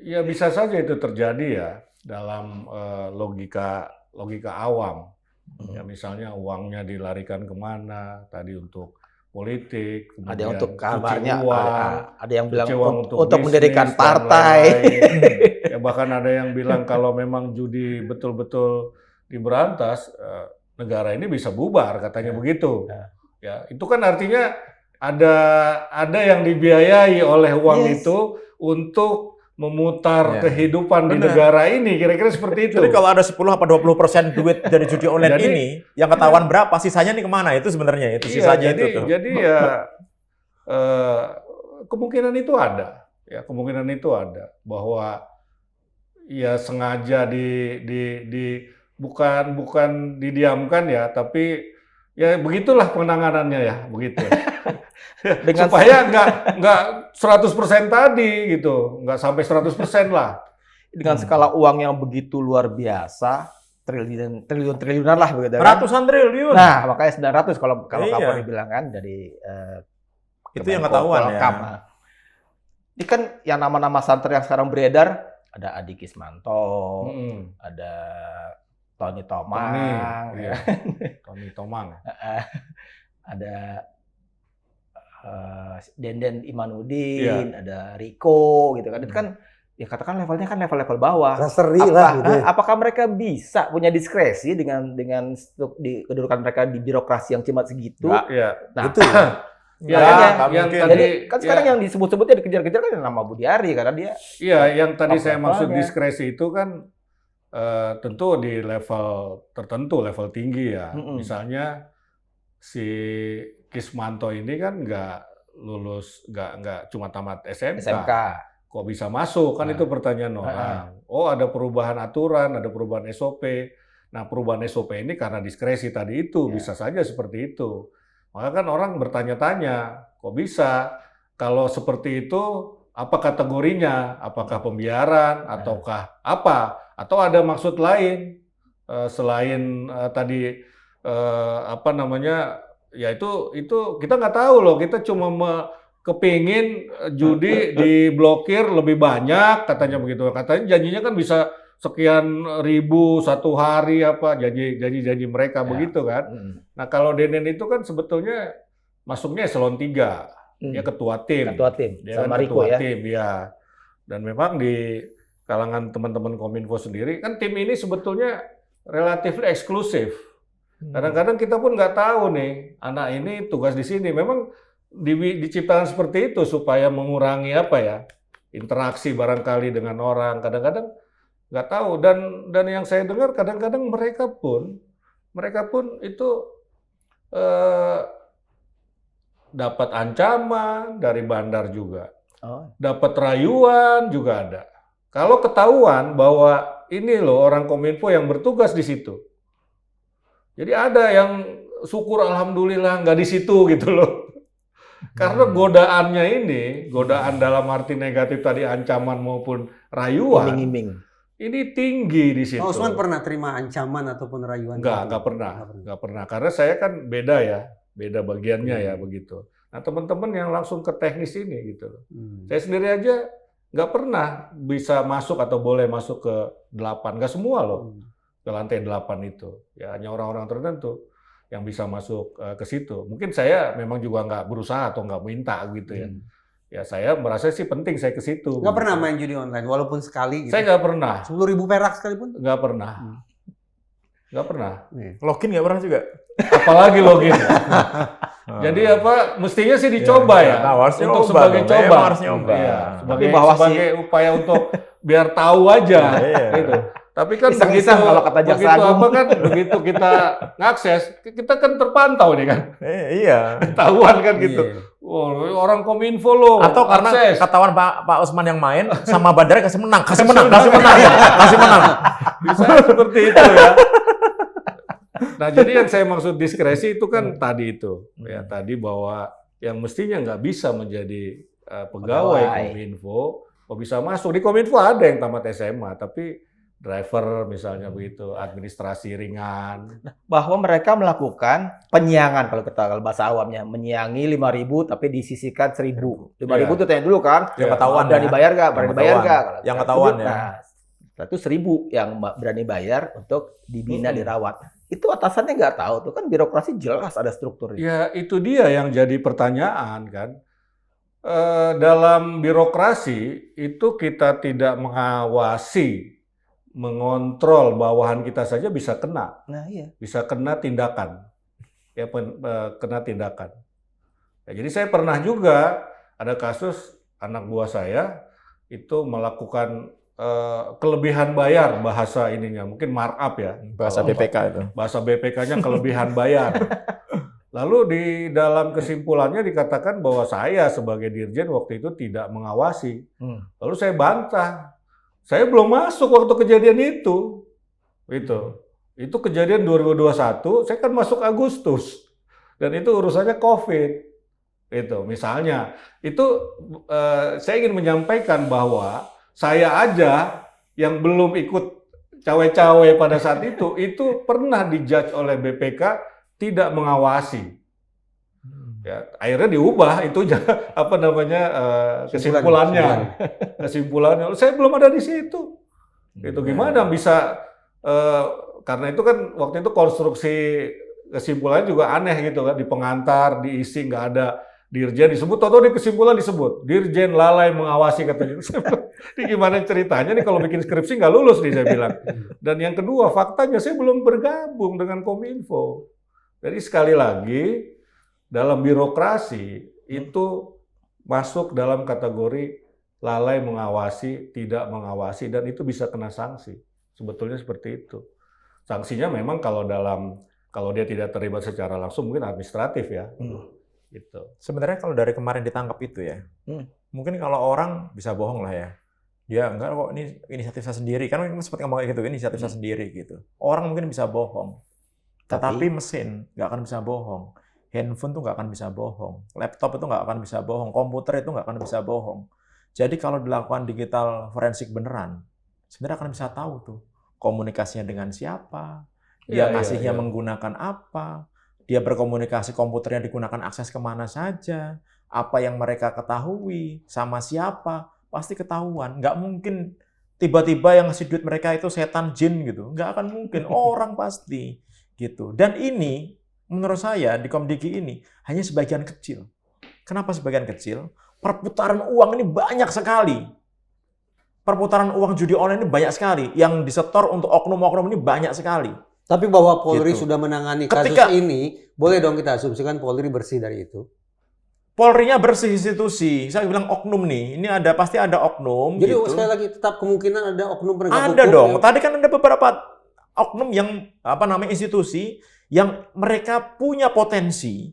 Ya bisa saja itu terjadi ya dalam logika awam. Ya misalnya uangnya dilarikan kemana tadi untuk politik, Ada yang kemudian untuk cuci kabarnya, uang, ada yang bilang cuci uang untuk bisnis mendirikan dan partai. lain-lain. Ya bahkan ada yang bilang kalau memang judi betul-betul diberantas, negara ini bisa bubar katanya begitu. Ya itu kan artinya ada yang dibiayai oleh uang Yes. itu untuk memutar Ya. kehidupan di Benar. negara ini, kira-kira seperti itu. Jadi kalau ada 10 apa 20% duit dari judi online Jadi- ini, yang ketahuan berapa, sisanya nih kemana? Itu sebenarnya itu Iya, sisanya jadi, itu tuh. jadi ya kemungkinan itu ada, ya kemungkinan itu ada bahwa ya sengaja bukan didiamkan ya, tapi ya begitulah penanganannya ya, begitu. Dengan Supaya nggak 100% tadi gitu, nggak sampai 100% lah. dengan skala uang yang begitu luar biasa, triliunan lah begitu kan. Ratusan triliun. Nah, makanya 900 kalau Iya. Kapolri bilang kan dari Itu yang Kemenko ketahuan ya. Polhukam. Ini kan yang nama-nama santer yang sekarang beredar ada Adi Kismanto, Mm-mm. ada Tony Tomang, Tony, ya. iya. Tony Tomang. Ada Denden Imanudin, Iya. ada Riko gitu kan. Itu kan ya katakan levelnya kan level-level bawah. Raseri lah gitu. Apakah mereka bisa punya diskresi dengan kedudukan mereka di birokrasi yang cuma segitu? Nggak. Iya. Nah, Gitu. Ya, nggak yang mungkin. tadi jadi kan sekarang ya, yang disebut-sebutnya dikejar-kejar kan nama Budiari karena dia iya, yang tadi top saya maksud levelnya. diskresi itu kan tentu di level tertentu, level tinggi ya. Mm-mm. Misalnya si Kismanto ini kan nggak lulus, nggak cuma tamat SMK. SMK. Kok bisa masuk? Kan Nah. itu pertanyaan orang. Oh, ada perubahan aturan, ada perubahan SOP. Nah, perubahan SOP ini karena diskresi tadi itu, Ya. bisa saja seperti itu. Maka kan orang bertanya-tanya, kok bisa? Kalau seperti itu, apa kategorinya? Apakah pembiaran, ataukah apa? Atau ada maksud lain selain tadi apa namanya? Ya itu kita nggak tahu loh. Kita cuma kepingin judi diblokir lebih banyak, katanya begitu. Katanya janjinya kan bisa sekian ribu satu hari apa janji mereka Ya. begitu kan. Nah kalau Denen itu kan sebetulnya masuknya eselon 3, dia ketua tim. Ketua tim Dia sama kan Riko ketua ya. tim ya. Dan memang di kalangan teman-teman Kominfo sendiri kan tim ini sebetulnya relatif eksklusif. Kadang-kadang kita pun nggak tahu nih anak ini tugas di sini. Memang diciptakan seperti itu supaya mengurangi apa ya interaksi barangkali dengan orang. Kadang-kadang nggak tahu dan yang saya dengar kadang-kadang mereka pun itu dapat ancaman dari bandar juga, Oh. dapat rayuan juga ada. Kalau ketahuan bahwa ini loh orang Kominfo yang bertugas di situ, jadi ada yang syukur alhamdulillah nggak di situ gitu loh. Karena godaannya ini, godaan dalam arti negatif tadi ancaman maupun rayuan, Iming-iming. ini tinggi di situ. Pak Usman pernah terima ancaman ataupun rayuan? Nggak pernah. Karena saya kan beda ya, beda bagiannya ya begitu. Nah teman-teman yang langsung ke teknis ini gitu loh. Saya sendiri aja nggak pernah bisa masuk atau boleh masuk ke 8, nggak semua loh ke lantai 8 itu. Ya hanya orang-orang tertentu yang bisa masuk ke situ. Mungkin saya memang juga nggak berusaha atau nggak minta gitu ya. Ya saya merasa sih penting saya ke situ. Nggak pernah gitu. main judi online walaupun sekali gitu. Saya nggak pernah, 10.000 perak sekalipun? nggak pernah. Nggak pernah. Login nggak pernah juga? Apalagi login. Jadi apa? Mestinya sih dicoba ya. Nah, harus Untuk nyoba sebagai dong. coba. Emang harus nyoba. Iya, Tapi bahwa sebagai upaya untuk biar tahu aja. Iya. Gitu. Tapi kan Iseng-iseng begitu, kalau kata Jaksa begitu Agung. apa kan, begitu kita ngakses, kita kan terpantau nih kan, Iya. ketahuan kan gitu. Iya. Oh, orang Kominfo loh. Atau karena akses. ketahuan Pak Usman yang main sama bandara kasih menang ya, kasih menang. Bisa seperti itu ya. Nah, jadi yang saya maksud diskresi itu kan tadi itu, ya tadi bahwa yang mestinya nggak bisa menjadi pegawai Kominfo, kok bisa masuk. Di Kominfo ada yang tamat SMA, tapi driver misalnya begitu, administrasi ringan. Bahwa mereka melakukan penyiangan kalau bahasa awamnya, menyiangi 5.000 tapi disisihkan 1.000. 5.000 itu tanya dulu kan. Yang ketahuan berani bayar nggak? Berani bayar nggak? Yang ketahuan ya. Nah, setelah itu 1.000 yang berani bayar untuk dibina, dirawat. Itu atasannya nggak tahu tuh kan, birokrasi jelas ada strukturnya. Ya itu dia yang jadi pertanyaan kan. Dalam birokrasi itu kita tidak mengawasi, mengontrol bawahan kita saja bisa kena. Nah iya. Bisa kena tindakan. Ya kena tindakan. Ya, jadi saya pernah juga ada kasus anak buah saya itu melakukan kelebihan bayar, bahasa ininya mungkin markup ya. Bahasa BPK itu. Bahasa BPK-nya kelebihan bayar. Lalu di dalam kesimpulannya dikatakan bahwa saya sebagai dirjen waktu itu tidak mengawasi. Lalu saya bantah. Saya belum masuk waktu kejadian itu. Itu kejadian 2021, saya kan masuk Agustus. Dan itu urusannya COVID. Misalnya, itu saya ingin menyampaikan bahwa saya aja yang belum ikut cawe-cawe pada saat itu pernah dijudge oleh BPK tidak mengawasi. Ya, akhirnya diubah itu kesimpulannya. Saya belum ada di situ. Itu gimana bisa karena itu kan waktu itu konstruksi kesimpulannya juga aneh gitu kan, di pengantar, diisi nggak ada dirjen disebut, atau di kesimpulan disebut dirjen lalai mengawasi katanya. Ini gimana ceritanya nih kalau bikin skripsi nggak lulus nih saya bilang. Dan yang kedua faktanya saya belum bergabung dengan Kominfo. Jadi sekali lagi dalam birokrasi itu masuk dalam kategori lalai mengawasi, tidak mengawasi, dan itu bisa kena sanksi. Sebetulnya seperti itu. Sanksinya memang kalau dia tidak terlibat secara langsung mungkin administratif ya. Gitu. Sebenarnya kalau dari kemarin ditangkap itu ya, mungkin kalau orang bisa bohong lah ya. Dia enggak kok, ini inisiatif saya sendiri. Kan sempat ngomong kayak gitu, inisiatif saya sendiri gitu. Orang mungkin bisa bohong. Tetapi mesin nggak akan bisa bohong. Handphone tuh nggak akan bisa bohong. Laptop itu nggak akan bisa bohong. Komputer itu nggak akan bisa bohong. Jadi kalau dilakukan digital forensik beneran, sebenarnya akan bisa tahu tuh komunikasinya dengan siapa, dia ngasihnya menggunakan apa, dia berkomunikasi komputernya digunakan akses kemana saja, apa yang mereka ketahui, sama siapa, pasti ketahuan. Nggak mungkin tiba-tiba yang ngasih duit mereka itu setan jin gitu. Nggak akan mungkin, orang pasti. Gitu. Dan ini menurut saya di Komdigi ini hanya sebagian kecil. Kenapa sebagian kecil? Perputaran uang ini banyak sekali. Perputaran uang judi online ini banyak sekali. Yang disetor untuk oknum-oknum ini banyak sekali. Tapi bahwa Polri sudah menangani kasus ini, boleh dong kita asumsikan Polri bersih dari itu? Polri-nya bersih institusi. Saya bilang oknum nih. Ini pasti ada oknum. Jadi gitu. sekali lagi tetap kemungkinan ada oknum penegak hukum. Ada dong. Tadi kan ada beberapa oknum yang institusi yang mereka punya potensi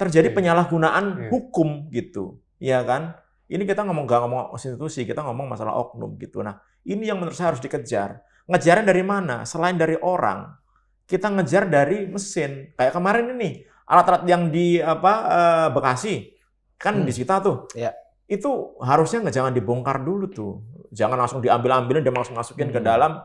terjadi penyalahgunaan hukum gitu, ya kan? Ini kita nggak ngomong institusi, kita ngomong masalah oknum gitu. Nah, ini yang menurut saya harus dikejar. Ngejarnya dari mana? Selain dari orang, kita ngejar dari mesin. Kayak kemarin ini alat-alat yang di Bekasi kan disita tuh. Ya. Itu harusnya jangan dibongkar dulu tuh. Jangan langsung diambil-ambilin dan langsung masukin ke dalam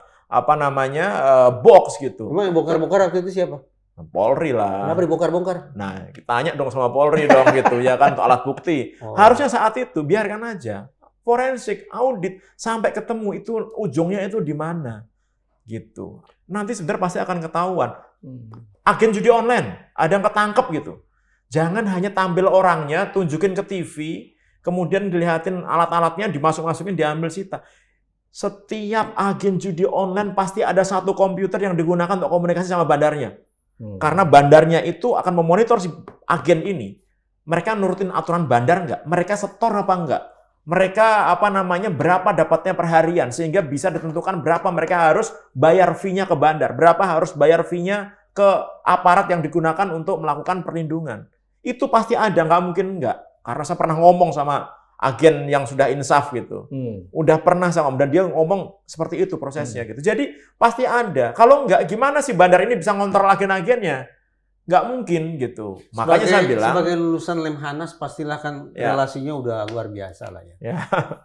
box gitu. Emang yang bongkar-bongkar waktu itu siapa? Polri lah. Kenapa dibongkar-bongkar? Nah, kita tanya dong sama Polri dong gitu ya kan, untuk alat bukti. Harusnya saat itu biarkan aja forensik, audit sampai ketemu itu ujungnya itu di mana gitu. Nanti sebenarnya pasti akan ketahuan. Agen judi online ada yang ketangkep gitu. Jangan hanya tampil orangnya, tunjukin ke TV, kemudian dilihatin alat-alatnya, dimasuk-masukin, diambil sita. Setiap agen judi online pasti ada satu komputer yang digunakan untuk komunikasi sama bandarnya. Karena bandarnya itu akan memonitor si agen ini. Mereka nurutin aturan bandar nggak? Mereka setor apa nggak? Mereka berapa dapatnya per harian, sehingga bisa ditentukan berapa mereka harus bayar fee-nya ke bandar, berapa harus bayar fee-nya ke aparat yang digunakan untuk melakukan perlindungan. Itu pasti ada, nggak mungkin nggak. Karena saya pernah ngomong sama agen yang sudah insaf gitu. Udah pernah sama Om, dan dia ngomong seperti itu prosesnya gitu. Jadi pasti ada. Kalau nggak, gimana sih bandar ini bisa ngontrol agen-agennya? Nggak mungkin gitu. Makanya saya bilang, sebagai lulusan Lemhanas pastilah kan relasinya udah luar biasa lah ya.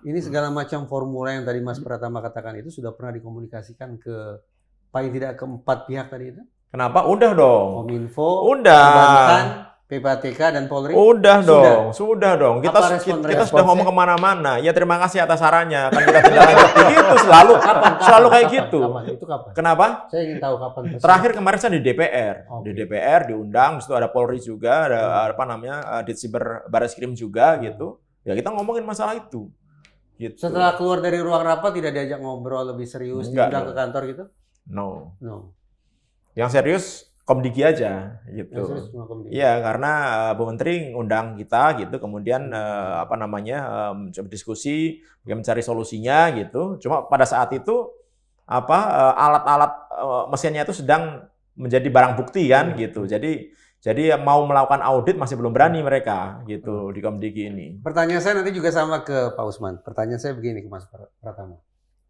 Ini segala macam formula yang tadi Mas Pratama katakan itu sudah pernah dikomunikasikan ke paling tidak keempat pihak tadi itu? kenapa? Udah dong. Kominfo, Udah. Perbankan, PPATK dan Polri. Udah dong. Kita Apa respon kita sudah responsnya? ngomong kemana-mana. Ya terima kasih atas sarannya. Kan kita tidak lanjuti gitu selalu. Selalu kayak gitu. Kapan? Itu kapan? Kenapa? Saya ingin tahu kapan. Terakhir kemarin saya di DPR. Oke. Di DPR diundang, di situ ada Polri juga, ada apa namanya, Ditsiber Barreskrim juga gitu. Ya kita ngomongin masalah itu. Gitu. Setelah keluar dari ruang rapat tidak diajak ngobrol lebih serius, Enggak diundang dong. ke kantor gitu? No. No. Yang serius Komdiki aja Yang gitu. serius cuma Komdiki. Iya, karena Bu Menteri ngundang kita gitu, kemudian apa namanya, coba diskusi, mencari solusinya gitu. Cuma pada saat itu apa alat-alat mesinnya itu sedang menjadi barang bukti kan gitu. Jadi mau melakukan audit masih belum berani mereka gitu di Komdiki ini. Pertanyaan saya nanti juga sama ke Pak Usman. Pertanyaan saya begini ke Mas Pratama.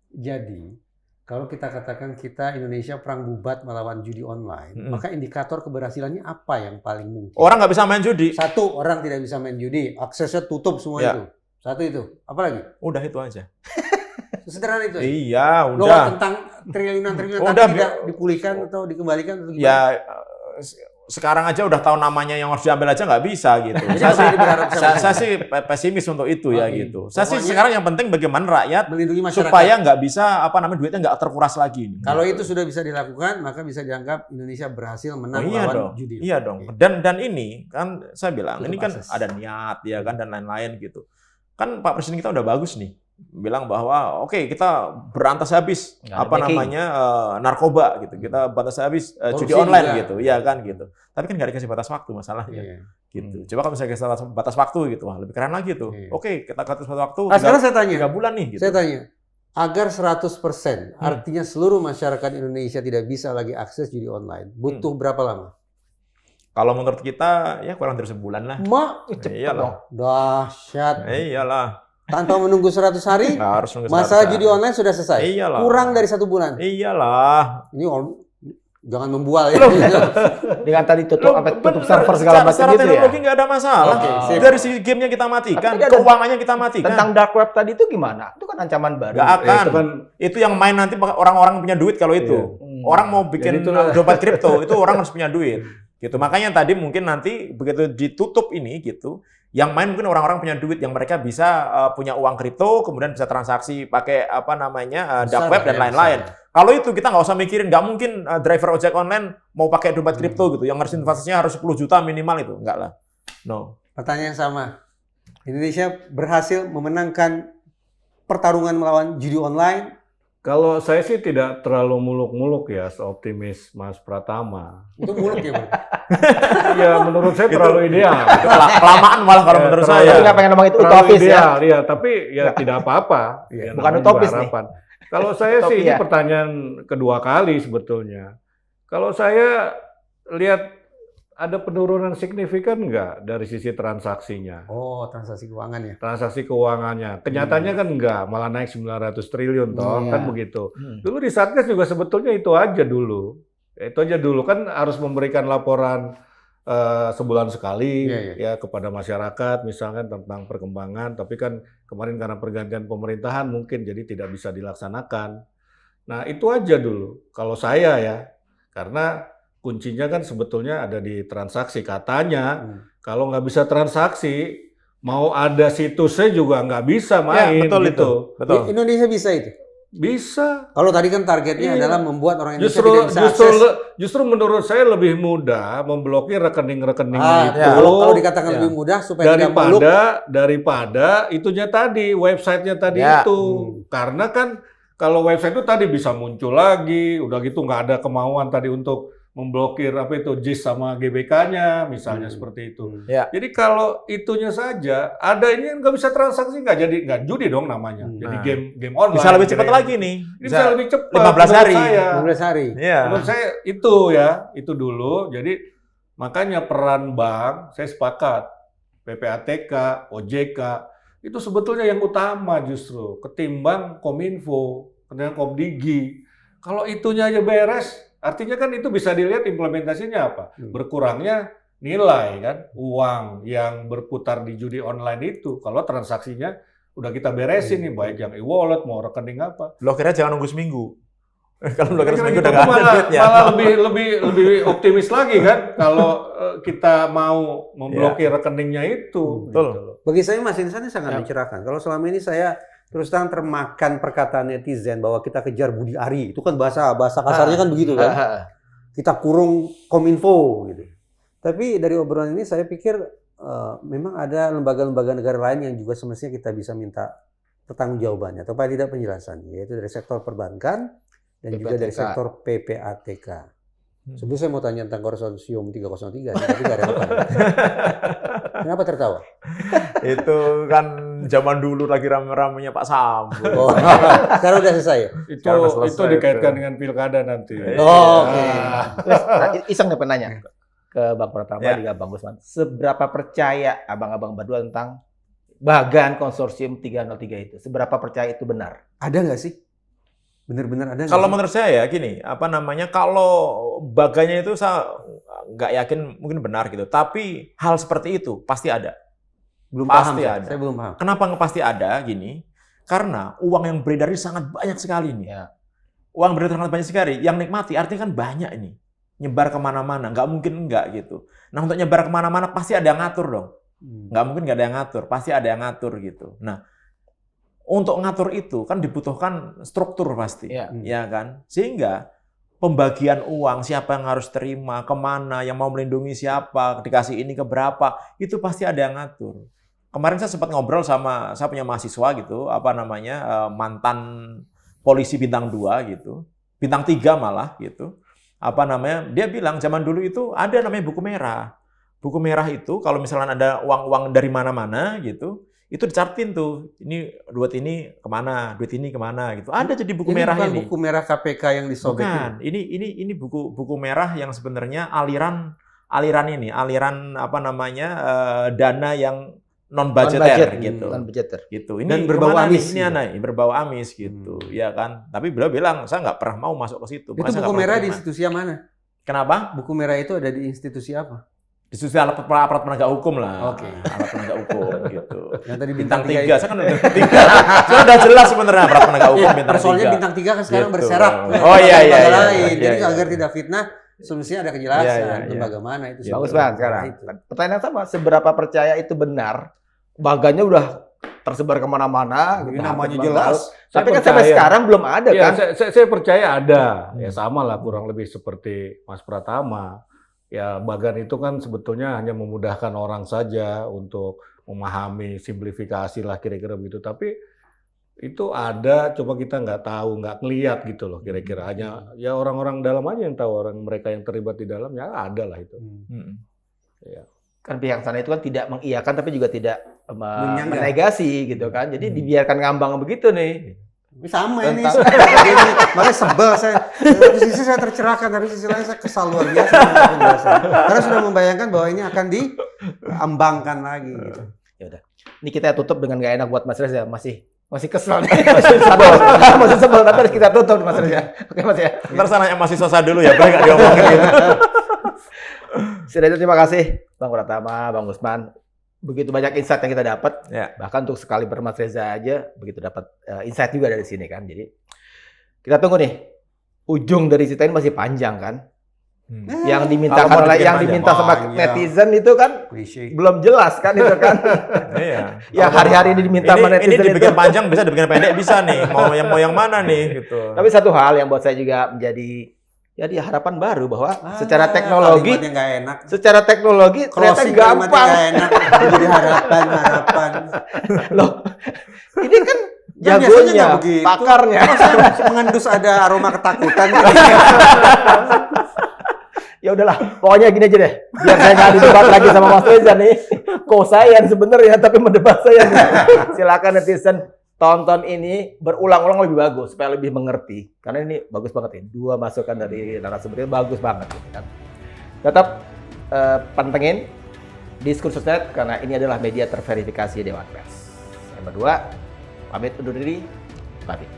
Jadi, kalau kita katakan kita Indonesia perang bubat melawan judi online, maka indikator keberhasilannya apa yang paling mungkin? Orang nggak bisa main judi. Satu, orang tidak bisa main judi, aksesnya tutup semua Ya. itu. Satu itu. Apa lagi? Udah itu aja. Sederhana itu. Iya, Loh, udah. tentang triliunan-triliunan Udah, tapi tidak dipulihkan atau dikembalikan atau gimana? Ya sekarang aja udah tahu namanya yang harus diambil aja nggak bisa gitu. Jadi saya, apa yang berharap sama saya saya? sih pesimis untuk itu ya Oke. gitu. Saya sih Pokoknya- sekarang yang penting bagaimana rakyat Melindungi masyarakat. supaya nggak bisa apa namanya duitnya nggak terkuras lagi. Kalau itu sudah bisa dilakukan, maka bisa dianggap Indonesia berhasil menang iya lawan dong, judi. iya dong. Oke. Dan ini kan saya bilang Tutup ini kan akses. ada niat ya kan dan lain-lain gitu. Kan Pak Presiden kita udah bagus nih, bilang bahwa oke kita berantas habis Nggak ada apa backing. namanya narkoba gitu, kita batas habis judi Korupsi online juga. gitu, ya kan gitu. Tapi kan nggak dikasih batas waktu masalahnya. Iya. Gitu. Coba kalau misalnya kasih batas waktu gitu, wah lebih keren lagi tuh. Iya. Oke, kita kasih batas waktu Sekarang saya tanya, 3 bulan nih gitu. saya tanya, agar 100%, artinya seluruh masyarakat Indonesia tidak bisa lagi akses judi online, butuh berapa lama? Kalau menurut kita ya kurang dari sebulan lah. Cepet Iyalah. dong. Dahsyat. Iyalah. Tanpa menunggu 100 hari, Nggak harus nunggu masalah 100 judi hari. online sudah selesai. Iyalah. Kurang dari 1 bulan. Iyalah. Ini jangan membual ya. Dengan tadi tutup Bener, server segala macam secara gitu ya. teknologi nggak ada masalah. Oke, sip. Dari sisi gamenya kita matikan, Tapi ada- keuangannya kita matikan. Tentang dark web tadi itu gimana? Itu kan ancaman baru. Nggak akan. Itu kan Itu yang main nanti orang-orang punya duit kalau itu. Orang mau bikin Jadi itulah- dompet kripto, itu orang harus punya duit. Gitu. Makanya tadi mungkin nanti begitu ditutup ini gitu, yang main mungkin orang-orang punya duit yang mereka bisa punya uang kripto, kemudian bisa transaksi pakai apa namanya dark web dan lain-lain. Kalau itu kita nggak usah mikirin, nggak mungkin driver ojek online mau pakai dompet kripto gitu, yang harus investasinya harus 10 juta minimal itu, enggak lah. No. Pertanyaan yang sama. Indonesia berhasil memenangkan pertarungan melawan judi online. kalau saya sih tidak terlalu muluk-muluk ya, seoptimis Mas Pratama. Itu muluk ya, Bang? Ya menurut saya terlalu ideal. Kelamaan malah kalau Ya, menurut terlalu- saya. Tapi nggak pengen ngomong itu Terlalu utopis ya. ideal, ya. Tapi ya tidak apa-apa. Ya, Bukan namanya utopis juga nih. harapan. Kalau saya sih ini Utopia. pertanyaan kedua kali sebetulnya. Kalau saya lihat ada penurunan signifikan nggak dari sisi transaksinya? Oh, transaksi keuangan ya. Transaksi keuangannya. Kenyataannya kan enggak, malah naik 900 triliun toh, Iya. kan begitu. Hmm. Dulu di Satgas juga sebetulnya itu aja dulu. Itu aja dulu kan harus memberikan laporan sebulan sekali Iya, iya. ya kepada masyarakat misalkan tentang perkembangan, tapi kan kemarin karena pergantian pemerintahan mungkin jadi tidak bisa dilaksanakan. Nah, itu aja dulu kalau saya ya. Karena kuncinya kan sebetulnya ada di transaksi. Katanya kalau nggak bisa transaksi, mau ada situsnya juga nggak bisa main. Ya, betul gitu. itu. Betul. Indonesia bisa itu. Bisa. Kalau tadi kan targetnya Iya. adalah membuat orang Indonesia tidak bisa Justru akses. justru menurut saya lebih mudah memblokir rekening-rekening itu ya. Kalau dikatakan Ya. lebih mudah supaya tidak muluk. daripada itunya tadi, websitenya tadi Ya. itu. Karena kan kalau website itu tadi bisa muncul lagi, udah gitu nggak ada kemauan tadi untuk memblokir apa itu JIS sama GBK-nya misalnya seperti itu. Ya. Jadi kalau itunya saja ada ini nggak bisa transaksi nggak judi dong namanya. Jadi Nah. game online. Bisa lebih cepat kira-kira. lagi nih. Ini bisa lebih cepat. 15 hari. menurut saya. 15 hari. Iya. Menurut saya itu ya, itu dulu. Jadi makanya peran bank, saya sepakat. PPATK, OJK, itu sebetulnya yang utama justru ketimbang Kominfo, ketimbang Komdigi. Kalau itunya aja beres, artinya kan itu bisa dilihat implementasinya apa? Berkurangnya nilai kan, uang yang berputar di judi online itu. Kalau transaksinya udah kita beresin nih, baik yang e-wallet mau rekening apa. Blokirnya jangan nunggu seminggu. Kalau blokir seminggu Itu udah nggak ada malah, duitnya. malah lebih optimis lagi kan kalau kita mau memblokir rekeningnya itu. Betul. Gitu loh. Bagi saya Mas Insan ini sangat mencerahkan. Kalau selama ini saya terus terang termakan perkataan netizen bahwa kita kejar Budi Ari, itu kan bahasa kasarnya kan begitu kan. Kita kurung Kominfo gitu. Tapi dari obrolan ini saya pikir memang ada lembaga-lembaga negara lain yang juga semestinya kita bisa minta pertanggungjawabannya atau paling tidak penjelasannya, yaitu dari sektor perbankan dan juga dari sektor PPATK. Sebelum saya mau tanya tentang konsorsium 303, tapi nggak relevan. Kenapa tertawa? Itu kan zaman dulu lagi rame-ramenya Pak Sambo. Oh, sekarang udah selesai ya? Sekarang udah Itu selesai dikaitkan itu. dengan pilkada nanti. Oh, oke. Terus iseng nih penanya ke Bang Pratama juga Bang Gusman. Seberapa percaya abang-abang berdua tentang bagan konsorsium 303 itu? Seberapa percaya itu benar? Ada nggak sih? Benar-benar ada nggak Kalau sih? menurut saya ya gini, kalau baganya itu saya nggak yakin mungkin benar gitu. Tapi hal seperti itu pasti ada. Belum pasti paham, ada. saya belum paham. Kenapa nggak pasti ada gini? Karena uang yang beredar ini sangat banyak sekali nih. Ya. Uang beredar sangat banyak sekali. Yang nikmati artinya kan banyak ini. Nyebar kemana-mana. Nggak mungkin enggak gitu. Nah untuk nyebar kemana-mana pasti ada yang ngatur dong. Nggak mungkin nggak ada yang ngatur. Pasti ada yang ngatur gitu. Nah untuk ngatur itu kan dibutuhkan struktur pasti. Iya. Ya kan? Sehingga pembagian uang, siapa yang harus terima, kemana, yang mau melindungi siapa, dikasih ini ke berapa, itu pasti ada yang ngatur. Kemarin saya sempat ngobrol sama, saya punya mahasiswa gitu, mantan polisi bintang 2 gitu, bintang 3 malah gitu. Dia bilang zaman dulu itu ada namanya buku merah. Buku merah itu kalau misalnya ada uang-uang dari mana-mana gitu, itu dicatin tuh, ini duit ini kemana gitu. Ada jadi buku merah bukan ini. buku merah KPK yang disobek Bukan, ini buku merah yang sebenarnya aliran dana yang non budgeter gitu. Non-budgeter. Gitu. Dan berbau kemana amis, nih? Ini gitu. aneh, berbau amis gitu, ya kan. Tapi beliau bilang saya nggak pernah mau masuk ke situ. Itu Makanya saya buku nggak merah pernah di terima. institusi yang mana? Kenapa? Buku merah itu ada di institusi apa? Di sisi aparat penegak hukum lah. Oke. Aparat penegak hukum gitu. Yang tadi Bintang 3, itu. saya kan udah 3. Saya udah jelas sebenarnya aparat penegak hukum bintang 3. Soalnya bintang 3 kan sekarang Gitu. berserak. Oh iya, iya, Lembaga iya, lain. iya, Jadi iya. agar tidak fitnah, semestinya ada kejelasan. Iya, iya. Lembaga mana itu. Bagus sebetulnya. banget sekarang. Itu. Pertanyaan sama, seberapa percaya itu benar? Bagannya udah tersebar kemana-mana. Ini gitu, namanya hampir jelas. tahu. Tapi kan Saya sampai percaya. sekarang belum ada Ya, kan? saya percaya ada. Ya sama lah kurang lebih seperti Mas Pratama. Ya bagan itu kan sebetulnya hanya memudahkan orang saja untuk memahami, simplifikasi lah kira-kira begitu. Tapi itu ada, coba kita nggak tahu, nggak ngeliat gitu loh kira-kira. Hanya ya orang-orang dalam aja yang tahu, orang mereka yang terlibat di dalamnya ada lah itu. Ya. Kan pihak sana itu kan tidak mengiyakan tapi juga tidak Menyanggah. menegasi gitu kan. Jadi dibiarkan ngambang begitu nih. Sama ini. Tentang- Makanya sebel saya. Di sisi saya tercerahkan, tapi di sisi lain saya kesal luar biasa dengan penjelasan. Karena sudah membayangkan bahwa ini akan diambangkan lagi. Gitu. Ya udah. Ini kita tutup dengan gak enak buat Mas Reza. Masih kesel nih. Masih sebel. Tapi harus kita tutup Mas Reza. Oke Mas ya. Ntar saya nanya mahasiswa saya dulu ya, boleh nggak diomongin gitu. Sudah itu terima kasih Bang Pratama, Bang Gusman. Begitu banyak insight yang kita dapat. Ya. Bahkan untuk sekali Mas Reza aja begitu dapat insight juga dari sini kan. Jadi kita tunggu nih. Ujung dari cerita ini masih panjang kan. Yang dimintakan Kalau mau oleh dibikin yang panjang. diminta sama Panjang. netizen itu kan Klise. belum jelas kan itu kan. Iya. Yang hari-hari ini diminta sama Ini netizen dibikin itu. panjang bisa, dibikin pendek bisa nih. Mau yang mana nih gitu. Tapi satu hal yang buat saya juga menjadi harapan baru bahwa secara teknologi Kalimatnya nggak enak. secara teknologi ternyata Closing kalimatnya gampang. nggak enak. Jadi harapan. Loh. Ini kan Ya, biasanya jagonya, nggak begitu. pakarnya. Masa mengendus ada aroma ketakutan. Ya udahlah, pokoknya gini aja deh. Biar saya nggak didebat lagi sama Mas Reza nih. Kok saya sebenarnya tapi mendebat saya nih. Silakan netizen tonton ini berulang-ulang lebih bagus supaya lebih mengerti. Karena ini bagus banget ini. 2 masukan dari narasumber ini bagus banget gitu kan. Tetap pantengin Diskursus.net karena ini adalah media terverifikasi Dewan Pers. Saya berdua pamit undur diri, pamit.